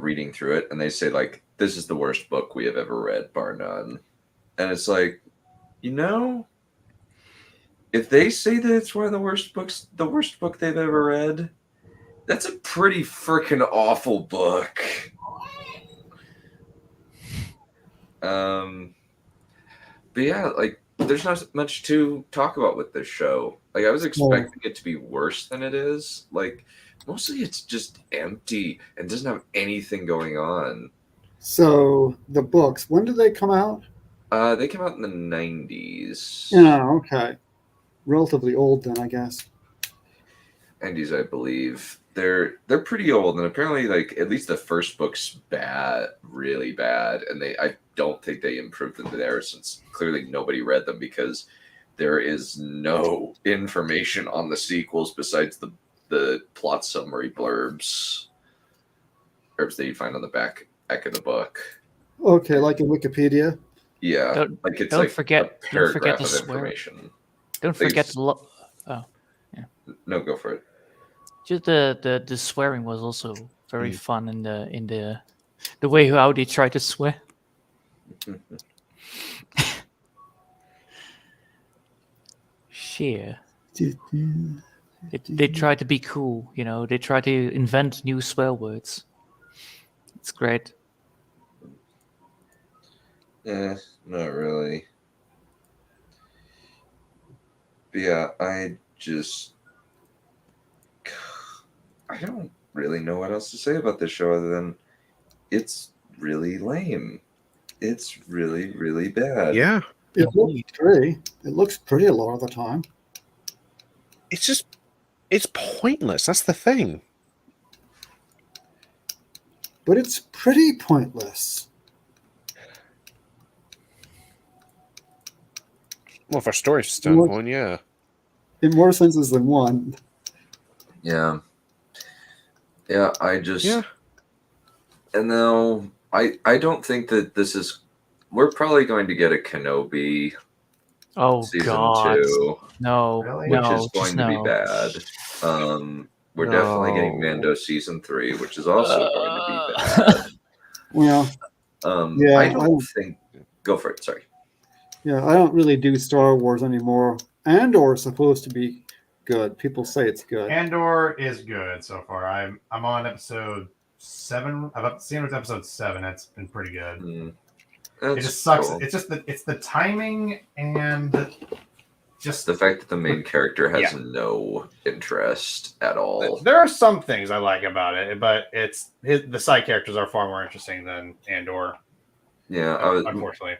Speaker 2: Reading through it, and they say this is the worst book we have ever read, bar none. And it's if they say that it's one of the worst books, the worst book they've ever read, that's a pretty freaking awful book. But yeah, like there's not much to talk about with this show. Like I was expecting it to be worse than it is. Like mostly it's just empty and doesn't have anything going on.
Speaker 3: So the books, when did they come out?
Speaker 2: They came out in the 90s.
Speaker 3: Yeah, okay. Relatively old then, I guess.
Speaker 2: 90s, I believe. They're pretty old, and apparently, like at least the first book's bad, really bad, and I don't think they improved them there since clearly nobody read them because there is no information on the sequels besides the plot summary blurbs that you find on the back of the book.
Speaker 3: Okay, like in Wikipedia.
Speaker 2: Yeah,
Speaker 11: Don't
Speaker 2: like it's
Speaker 11: forget
Speaker 2: a paragraph
Speaker 11: the
Speaker 2: of
Speaker 11: swear.
Speaker 2: information.
Speaker 11: Don't forget the
Speaker 2: No, go for it.
Speaker 11: just the swearing was also very fun in the way how they try to swear. Sheer. They try to be cool, you know. They try to invent new swear words. It's great.
Speaker 2: Not really. But yeah, I don't really know what else to say about this show other than it's really lame. It's really, really bad.
Speaker 5: Yeah.
Speaker 3: It looks pretty a lot of the time.
Speaker 5: It's pointless. That's the thing.
Speaker 3: But it's pretty pointless.
Speaker 5: Well, for story standpoint, yeah.
Speaker 3: In more senses than one.
Speaker 2: Yeah. Yeah, and now I don't think that this is. We're probably going to get a Kenobi. Season 2.
Speaker 11: No,
Speaker 2: which is going to be bad. We're definitely getting Mando season 3, which is also going to be bad.
Speaker 3: Well,
Speaker 2: I don't think. Go for it. Sorry.
Speaker 3: Yeah, I don't really do Star Wars anymore. Andor is supposed to be good. People say it's good.
Speaker 8: Andor is good so far. I'm on episode 7. I've seen it episode 7. It's been pretty good. It just sucks.
Speaker 2: Cool.
Speaker 8: It's just it's the timing and just
Speaker 2: the fact that the main character has no interest at all.
Speaker 8: There are some things I like about it, but the side characters are far more interesting than Andor.
Speaker 2: Yeah,
Speaker 8: unfortunately.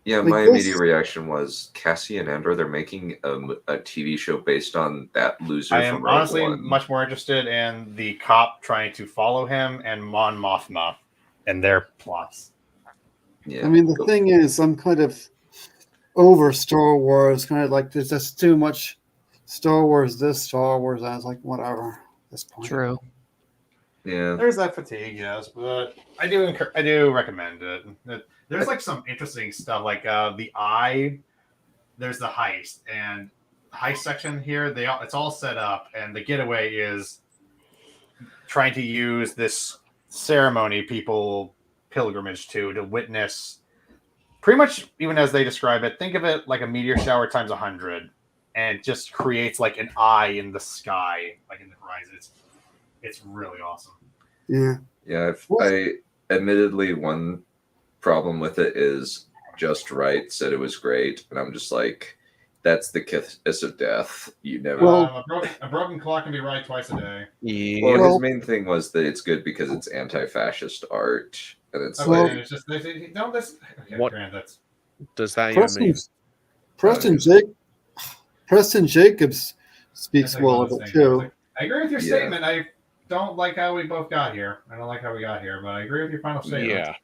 Speaker 2: Yeah, my immediate reaction was Cassie and Andor. They're making a TV show based on that loser.
Speaker 8: I am
Speaker 2: from Rogue
Speaker 8: honestly
Speaker 2: One.
Speaker 8: much more interested in the cop trying to follow him and Mon Mothma and their plots.
Speaker 2: Yeah,
Speaker 3: I mean, the thing is, I'm kind of over Star Wars. Kind of like there's just too much Star Wars. This Star Wars, I was like, whatever. At this point.
Speaker 11: True.
Speaker 2: Yeah,
Speaker 8: there's that fatigue, yes, but I do recommend it. There's like some interesting stuff, like the Eye. There's the heist, and the heist section here. It's all set up, and the getaway is trying to use this ceremony people pilgrimage to witness. Pretty much, even as they describe it, think of it like a meteor shower times 100, and it just creates like an eye in the sky, like in the horizon. It's really awesome.
Speaker 3: Yeah.
Speaker 2: Yeah. I admittedly one problem with it is Just Right said it was great, and I'm just like, that's the kiss of death. You never.
Speaker 8: A broken clock can be right twice a day.
Speaker 2: Yeah. Well, his main thing was that it's good because it's anti-fascist art, and it's like.
Speaker 8: It's just okay,
Speaker 5: what
Speaker 8: Grant, that's
Speaker 5: does that even mean?
Speaker 3: Preston Jacobs speaks well of it too.
Speaker 8: I agree with your statement. I don't like how we both got here. I don't like how we got here, but I agree with your final statement.
Speaker 5: Yeah.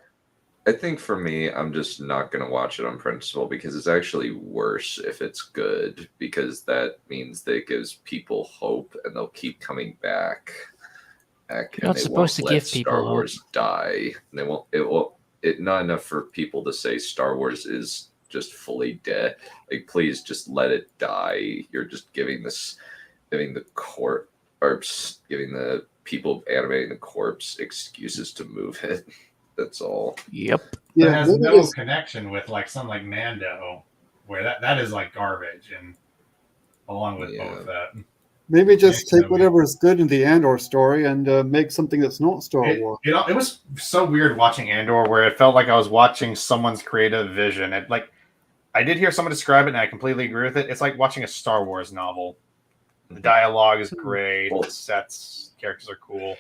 Speaker 2: I think for me, I'm just not going to watch it on principle because it's actually worse if it's good, because that means that it gives people hope and they'll keep coming back.
Speaker 11: You're not supposed to give people
Speaker 2: Star Wars die. And they won't. It not enough for people to say Star Wars is just fully dead. Like, please just let it die. You're just giving the people animating the corpse excuses to move it. That's all.
Speaker 11: Yep.
Speaker 8: It has no connection with like something like Mando, where that is like garbage. And along with Boba Fett.
Speaker 3: Maybe just take whatever is good in the Andor story and make something that's not Star Wars.
Speaker 8: It was so weird watching Andor, where it felt like I was watching someone's creative vision. I did hear someone describe it, and I completely agree with it. It's like watching a Star Wars novel. The dialogue is great. The sets, characters are cool.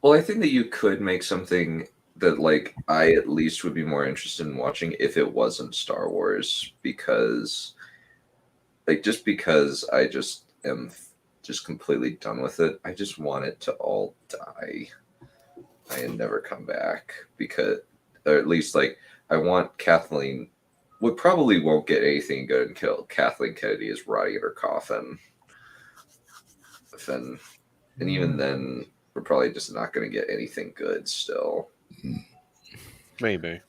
Speaker 2: Well, I think that you could make something that, like, I at least would be more interested in watching if it wasn't Star Wars, because, like, just because I just am just completely done with it. I just want it to all die and never come back, because, or at least, like, I want Kathleen. We probably won't get anything good until Kathleen Kennedy is rotting in her coffin. And even then, we're probably just not going to get anything good still.
Speaker 5: Maybe.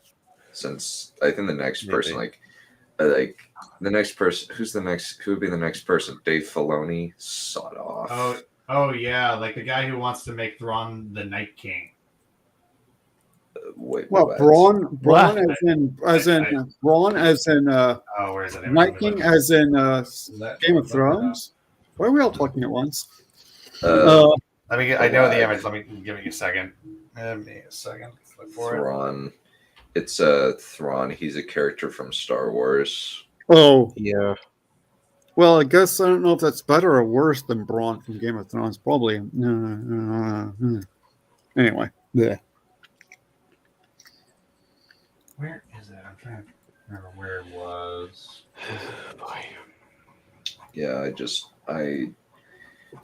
Speaker 2: Since I think the next person, like the next person, who would be the next person? Dave Filoni? Sawed off.
Speaker 8: Oh yeah, like the guy who wants to make Thrawn the Night King.
Speaker 2: Wait,
Speaker 3: well,
Speaker 2: what?
Speaker 3: Braun Braun as in
Speaker 8: where is it?
Speaker 3: Night King as in Game of Thrones. Why are we all talking at once?
Speaker 8: Let me get. I know the image. Let me give me a second. Give me a second. Look for
Speaker 2: Thrawn. It's Thrawn. He's a character from Star Wars.
Speaker 3: Oh
Speaker 5: yeah.
Speaker 3: Well, I guess I don't know if that's better or worse than Braun from Game of Thrones. Probably. Anyway, yeah.
Speaker 8: Where is it? I'm trying to remember where it was.
Speaker 2: Yeah,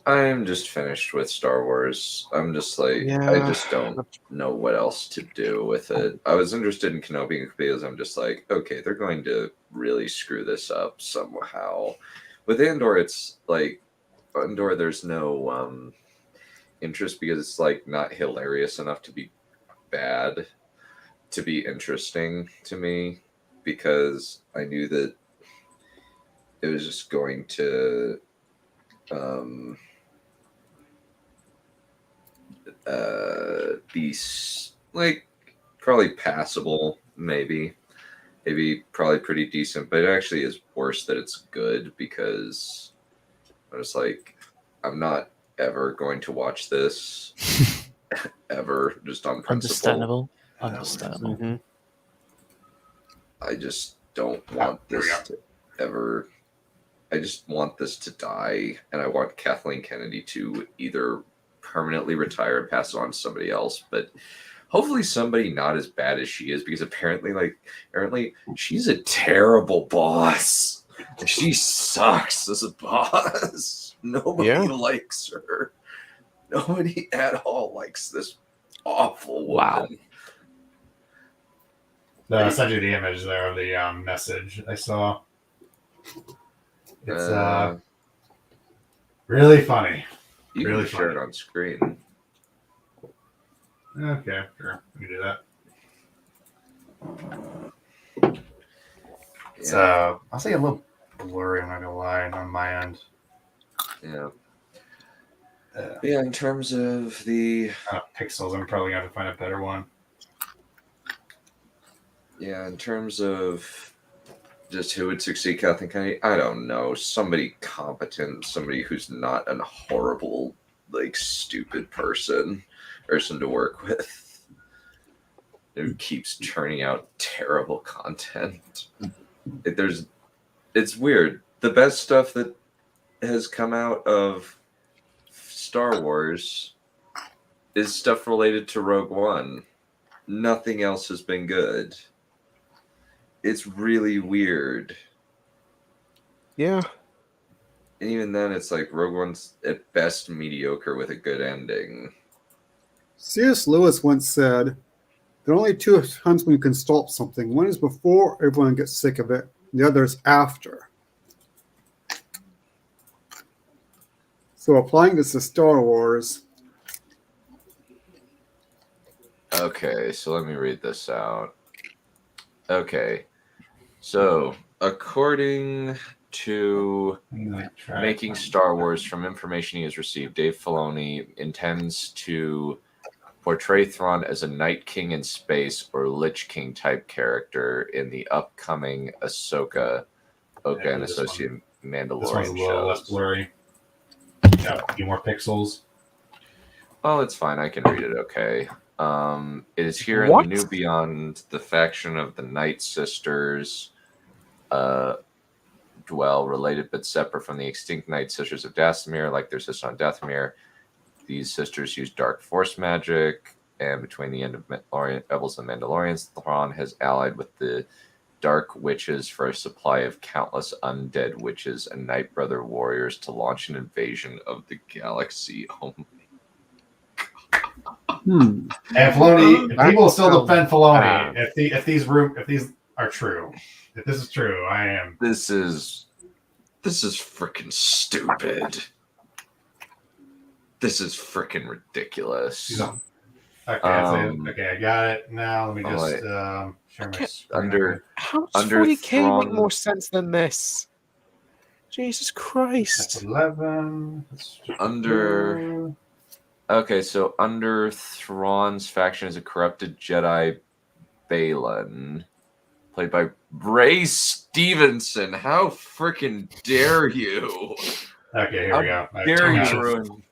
Speaker 2: I'm just finished with Star Wars. I'm just like, I just don't know what else to do with it. I was interested in Kenobi because I'm just like, okay, they're going to really screw this up somehow. With Andor, it's like, Andor, there's no interest because it's like not hilarious enough to be bad, to be interesting to me, because I knew that it was just going to be like probably passable, maybe probably pretty decent, but it actually is worse that it's good, because I was like, I'm not ever going to watch this ever, just on principle.
Speaker 11: Understandable.
Speaker 5: Mm-hmm.
Speaker 2: I just don't want this to ever. I just want this to die, and I want Kathleen Kennedy to either permanently retire and pass it on to somebody else, but hopefully somebody not as bad as she is, because apparently she's a terrible boss. She sucks as a boss. Nobody likes her. Nobody at all likes this awful woman.
Speaker 5: Wow.
Speaker 8: No, I sent you the image there of the message I saw. It's really funny.
Speaker 2: You
Speaker 8: really
Speaker 2: can share it on screen.
Speaker 8: Okay, sure. We can do that.
Speaker 2: Yeah.
Speaker 8: I'll say a little blurry, I'm not gonna lie, on my end.
Speaker 2: Yeah. Yeah, in terms of the
Speaker 8: pixels, I'm probably gonna have to find a better one.
Speaker 2: Yeah, in terms of just who would succeed Kathleen Kennedy, I don't know. Somebody competent, somebody who's not a horrible, like, stupid person to work with, who keeps churning out terrible content. It's weird. The best stuff that has come out of Star Wars is stuff related to Rogue One. Nothing else has been good. It's really weird.
Speaker 5: Yeah.
Speaker 2: And even then, it's like Rogue One's at best mediocre with a good ending.
Speaker 3: C.S. Lewis once said, there are only two times when you can stop something. One is before everyone gets sick of it. The other is after. So applying this to Star Wars.
Speaker 2: Okay, so let me read this out. Okay. So, according to Making Star Wars, from information he has received, Dave Filoni intends to portray Thrawn as a Night King in space or Lich King type character in the upcoming Ahsoka and Mandalorian
Speaker 8: This one's a little
Speaker 2: shows.
Speaker 8: less blurry. Got a few more pixels.
Speaker 2: Oh, it's fine. I can read it okay. It is here
Speaker 5: What?
Speaker 2: in the New Beyond, the faction of the Night Sisters dwell, related but separate from the extinct Night Sisters of Dathomir, like their sister on Dathomir. These sisters use dark force magic, and between the end of Rebels and Mandalorians, Thrawn has allied with the Dark Witches for a supply of countless undead witches and Night Brother warriors to launch an invasion of the galaxy. Oh
Speaker 8: And Filoni, people still defend Filoni.
Speaker 5: bad.
Speaker 8: If these are true, if this is true, I am.
Speaker 2: This is freaking stupid. This is freaking ridiculous.
Speaker 8: No. Okay, okay, I got it. Now let me just share my screen.
Speaker 5: How does
Speaker 2: under
Speaker 5: 40k make
Speaker 2: Thrawn-
Speaker 5: more sense than this? Jesus Christ.
Speaker 8: That's 11.
Speaker 2: Under Thrawn's faction is a corrupted Jedi Balin, played by Ray Stevenson. How freaking dare you?
Speaker 8: Okay, here we go.
Speaker 2: How dare you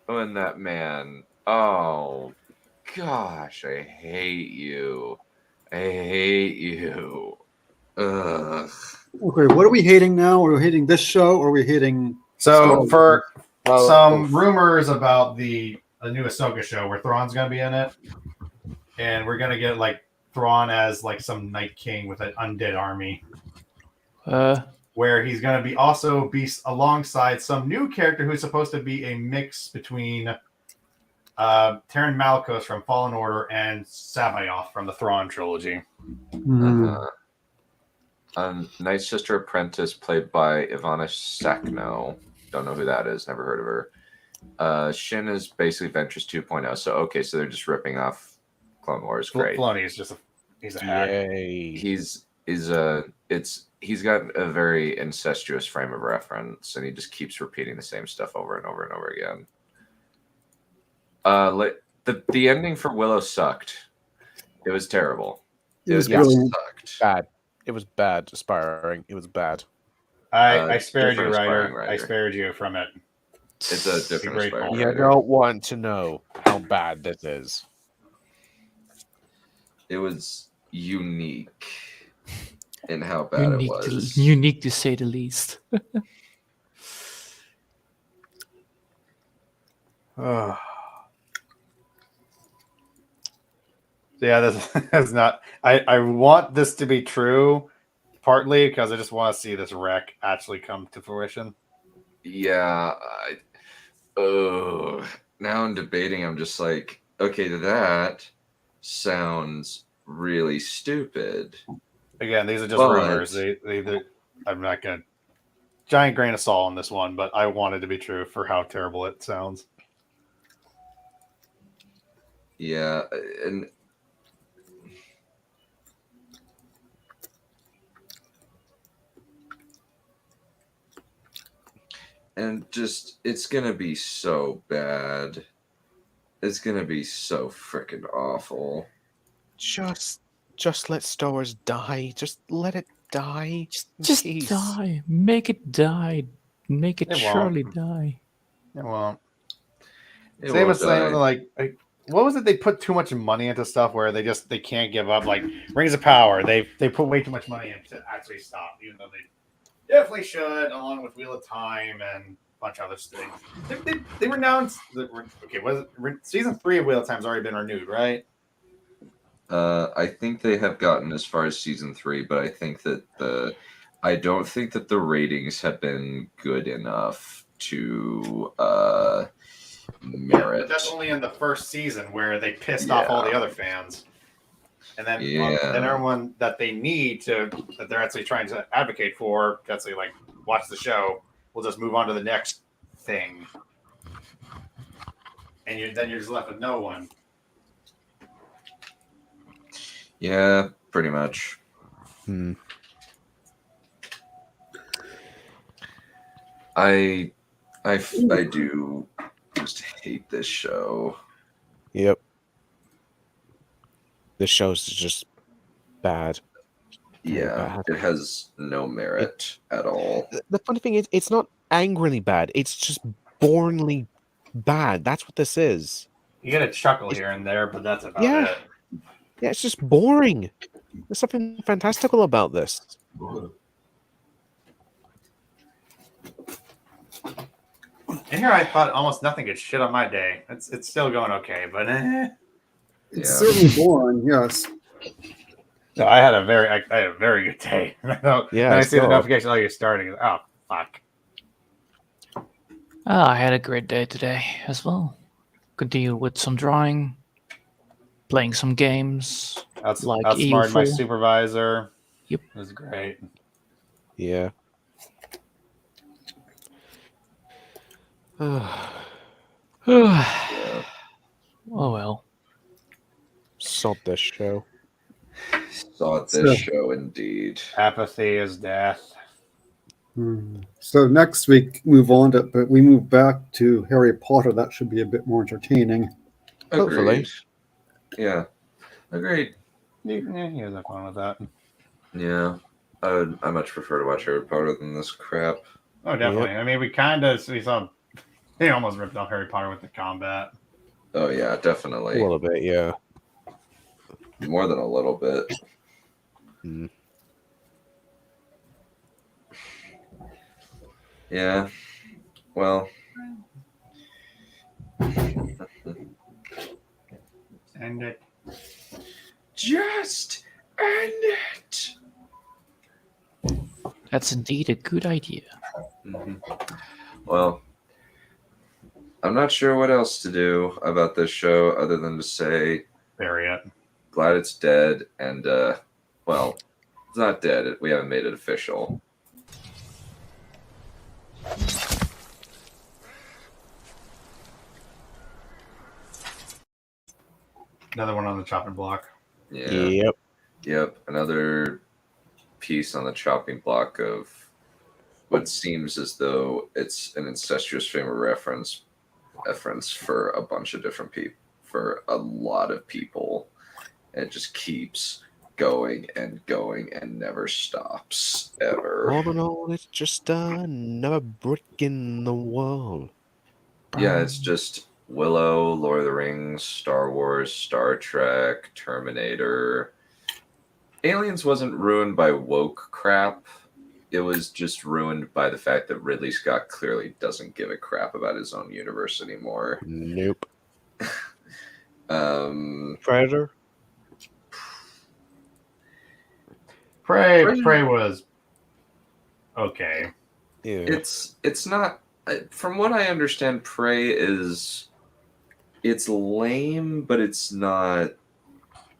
Speaker 2: ruin that man? Oh gosh, I hate you. I hate you. Ugh.
Speaker 3: Okay, what are we hating now? Are we hating this show, or are we hating?
Speaker 8: So for some rumors about the new Ahsoka show where Thrawn's gonna be in it, and we're gonna get like Thrawn as like some Night King with an undead army, where he's gonna be alongside some new character who's supposed to be a mix between Terran Malakos from Fallen Order and Sabayoth from the Thrawn trilogy.
Speaker 2: Night Sister Apprentice, played by Ivana Sakno. Don't know who that is. Never heard of her. Shin is basically Ventress 2.0. So okay, so they're just ripping off Clone Wars. Great.
Speaker 8: Filoni is he's a hack.
Speaker 5: Yay.
Speaker 2: He's got a very incestuous frame of reference, and he just keeps repeating the same stuff over and over and over again. The ending for Willow sucked. It was terrible. It was sucked.
Speaker 5: Bad. It was bad. Aspiring. It was bad.
Speaker 8: I spared you,
Speaker 2: different
Speaker 8: writer.
Speaker 2: aspiring
Speaker 8: I spared you from it.
Speaker 2: It's a different
Speaker 8: Great
Speaker 2: aspiring
Speaker 5: You
Speaker 2: writer.
Speaker 5: don't want to know how bad this is.
Speaker 2: It was unique in how bad it was.
Speaker 11: Unique to say the least.
Speaker 8: Yeah, this is not. I want this to be true, partly because I just want to see this wreck actually come to fruition.
Speaker 2: Yeah. Now I'm debating. I'm just like, okay, that sounds really stupid.
Speaker 8: Again, these are just
Speaker 2: But-
Speaker 8: rumors. I'm not gonna giant grain of salt on this one, but I want it to be true for how terrible it sounds.
Speaker 2: Yeah, and just it's gonna be so bad. It's gonna be so freaking awful.
Speaker 5: Just let Star Wars die. Just let it die.
Speaker 11: Just
Speaker 5: Jeez.
Speaker 11: die. Make it die. Make it
Speaker 8: It
Speaker 11: surely
Speaker 8: won't.
Speaker 11: die.
Speaker 8: It won't.
Speaker 2: It
Speaker 8: Same
Speaker 2: will
Speaker 8: as saying
Speaker 2: die.
Speaker 8: like what was it? They put too much money into stuff where they can't give up. Like Rings of Power, they put way too much money in to actually stop, even though they definitely should, along with Wheel of Time and a bunch of other things. They renounced. Okay, season 3 of Wheel of Time's already been renewed, right?
Speaker 2: I think they have gotten as far as season 3, but I think that I don't think that the ratings have been good enough to merit.
Speaker 8: But that's only in the first season where they pissed off all the other fans, and then then everyone that they need that they're actually trying to advocate for, to actually like watch the show, will just move on to the next thing, and then you're just left with no one.
Speaker 2: Yeah, pretty much. I do just hate this show.
Speaker 5: Yep. This show's just bad.
Speaker 2: Yeah, it has no merit at all.
Speaker 5: The funny thing is, it's not angrily bad. It's just boringly bad. That's what this is.
Speaker 8: You get a chuckle here and there, but that's about
Speaker 5: Yeah.
Speaker 8: it.
Speaker 5: Yeah, it's just boring. There's something fantastical about this.
Speaker 8: In here, I thought almost nothing could shit on my day. It's still going okay, but
Speaker 3: It's certainly boring, yes.
Speaker 8: No, I had a very good day.
Speaker 5: Yeah,
Speaker 8: then I see the
Speaker 5: so-
Speaker 8: notification, oh, you're starting. Oh, fuck.
Speaker 11: I had a great day today as well. Continued with some drawing, playing some games.
Speaker 8: Outsmarted my
Speaker 11: EU4.
Speaker 8: supervisor.
Speaker 11: Yep.
Speaker 8: It was great.
Speaker 5: Yeah.
Speaker 11: Oh well.
Speaker 5: Sod this show.
Speaker 2: Saw this
Speaker 3: So-
Speaker 2: show indeed.
Speaker 8: Apathy is death.
Speaker 3: So next week, but we move back to Harry Potter. That should be a bit more entertaining.
Speaker 5: Hopefully.
Speaker 2: Agreed. Yeah, agreed.
Speaker 8: He was have fun with that.
Speaker 2: Yeah, I much prefer to watch Harry Potter than this crap.
Speaker 8: Oh, definitely. I mean, we saw they almost ripped off Harry Potter with the combat.
Speaker 2: Oh yeah,
Speaker 5: A
Speaker 2: definitely.
Speaker 5: little bit, yeah.
Speaker 2: More than a little bit.
Speaker 5: Mm.
Speaker 2: Yeah. Well.
Speaker 8: End it.
Speaker 2: Just end it.
Speaker 11: That's indeed a good idea.
Speaker 2: Well, I'm not sure what else to do about this show other than to say,
Speaker 8: Bury it.
Speaker 2: glad it's dead, and well, it's not dead. We haven't made it official.
Speaker 8: Another one on the chopping block.
Speaker 2: Yeah. Yep. Another piece on the chopping block of what seems as though it's an incestuous frame of reference for a bunch of different people, for a lot of people. And it just keeps going and never stops ever.
Speaker 5: All in all, it's just another brick in the wall.
Speaker 2: Yeah, it's just Willow, Lord of the Rings, Star Wars, Star Trek, Terminator. Aliens wasn't ruined by woke crap. It was just ruined by the fact that Ridley Scott clearly doesn't give a crap about his own universe anymore.
Speaker 5: Nope.
Speaker 2: Predator?
Speaker 8: Prey was okay.
Speaker 5: Yeah.
Speaker 2: It's not, from what I understand, Prey it's lame, but it's not.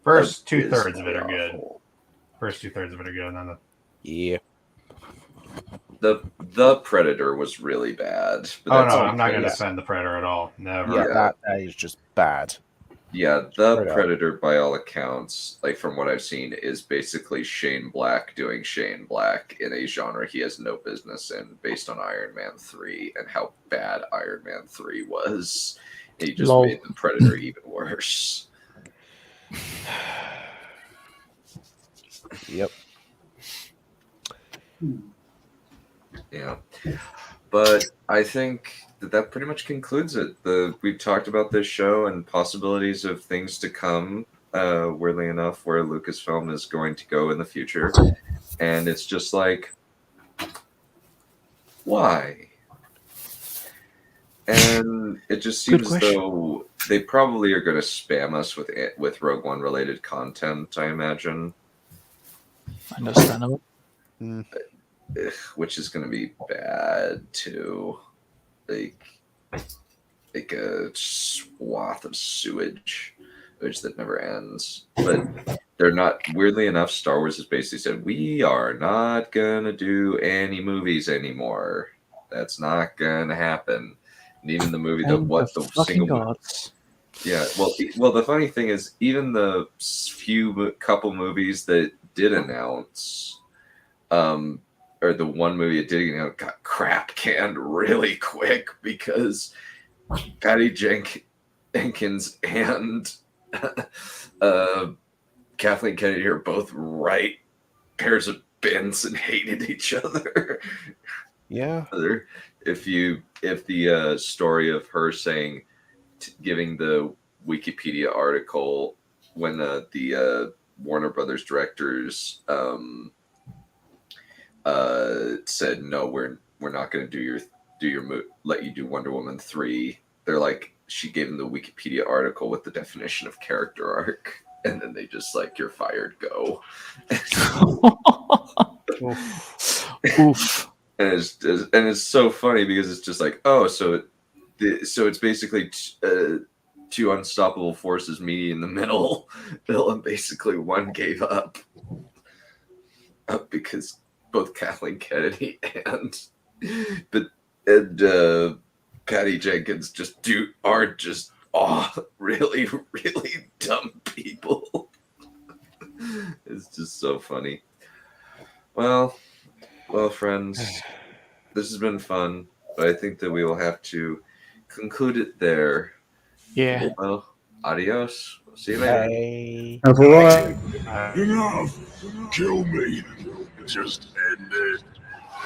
Speaker 8: First 2/3 of it are good. First 2/3 of it are good, and then
Speaker 5: Yeah.
Speaker 2: The Predator was really bad. But
Speaker 8: oh
Speaker 2: that's
Speaker 8: no, I'm not going to
Speaker 2: because-
Speaker 8: defend the Predator at all. Never.
Speaker 5: Yeah, that is just bad.
Speaker 2: Yeah, the
Speaker 5: Straight up.
Speaker 2: Predator, by all accounts, like from what I've seen, is basically Shane Black doing Shane Black in a genre he has no business in, based on Iron Man 3 and how bad Iron Man 3 was. He just
Speaker 11: Lol.
Speaker 2: made the Predator even worse.
Speaker 5: Yep.
Speaker 2: Yeah. But I think that pretty much concludes it. We've talked about this show and possibilities of things to come, weirdly enough, where Lucasfilm is going to go in the future. And it's just like, why? And it just
Speaker 5: Good
Speaker 2: seems as
Speaker 5: question.
Speaker 2: though they probably are going to spam us with Rogue One related content, I imagine.
Speaker 11: Understandable.
Speaker 2: Which is going to be bad too. Like a swath of sewage that never ends. But they're not, weirdly enough, Star Wars has basically said, we are not gonna do any movies anymore. That's not gonna happen. And even the movie,
Speaker 11: Fucking gods.
Speaker 2: yeah, well, the funny thing is, even the couple movies that did announce, or the one movie it did, got crap canned really quick because Patty Jenkins and Kathleen Kennedy are both right pairs of bins and hated each other.
Speaker 5: Yeah.
Speaker 2: If the story of her saying, giving the Wikipedia article when the Warner Brothers directors said no, we're not going to let you do Wonder Woman 3. They're like, she gave them the Wikipedia article with the definition of character arc, and then they just like, you're fired, go.
Speaker 11: Oof.
Speaker 2: And it's so funny because it's just like, oh, so it's basically two unstoppable forces meeting in the middle. And basically one gave up because both Kathleen Kennedy and Patty Jenkins are just really, really dumb people. It's just so funny. Well, friends, this has been fun, but I think that we will have to conclude it there.
Speaker 11: Yeah.
Speaker 2: Well, adios. See you later.
Speaker 5: Hey.
Speaker 3: Have a lot.
Speaker 7: Enough! Kill me! Just end it.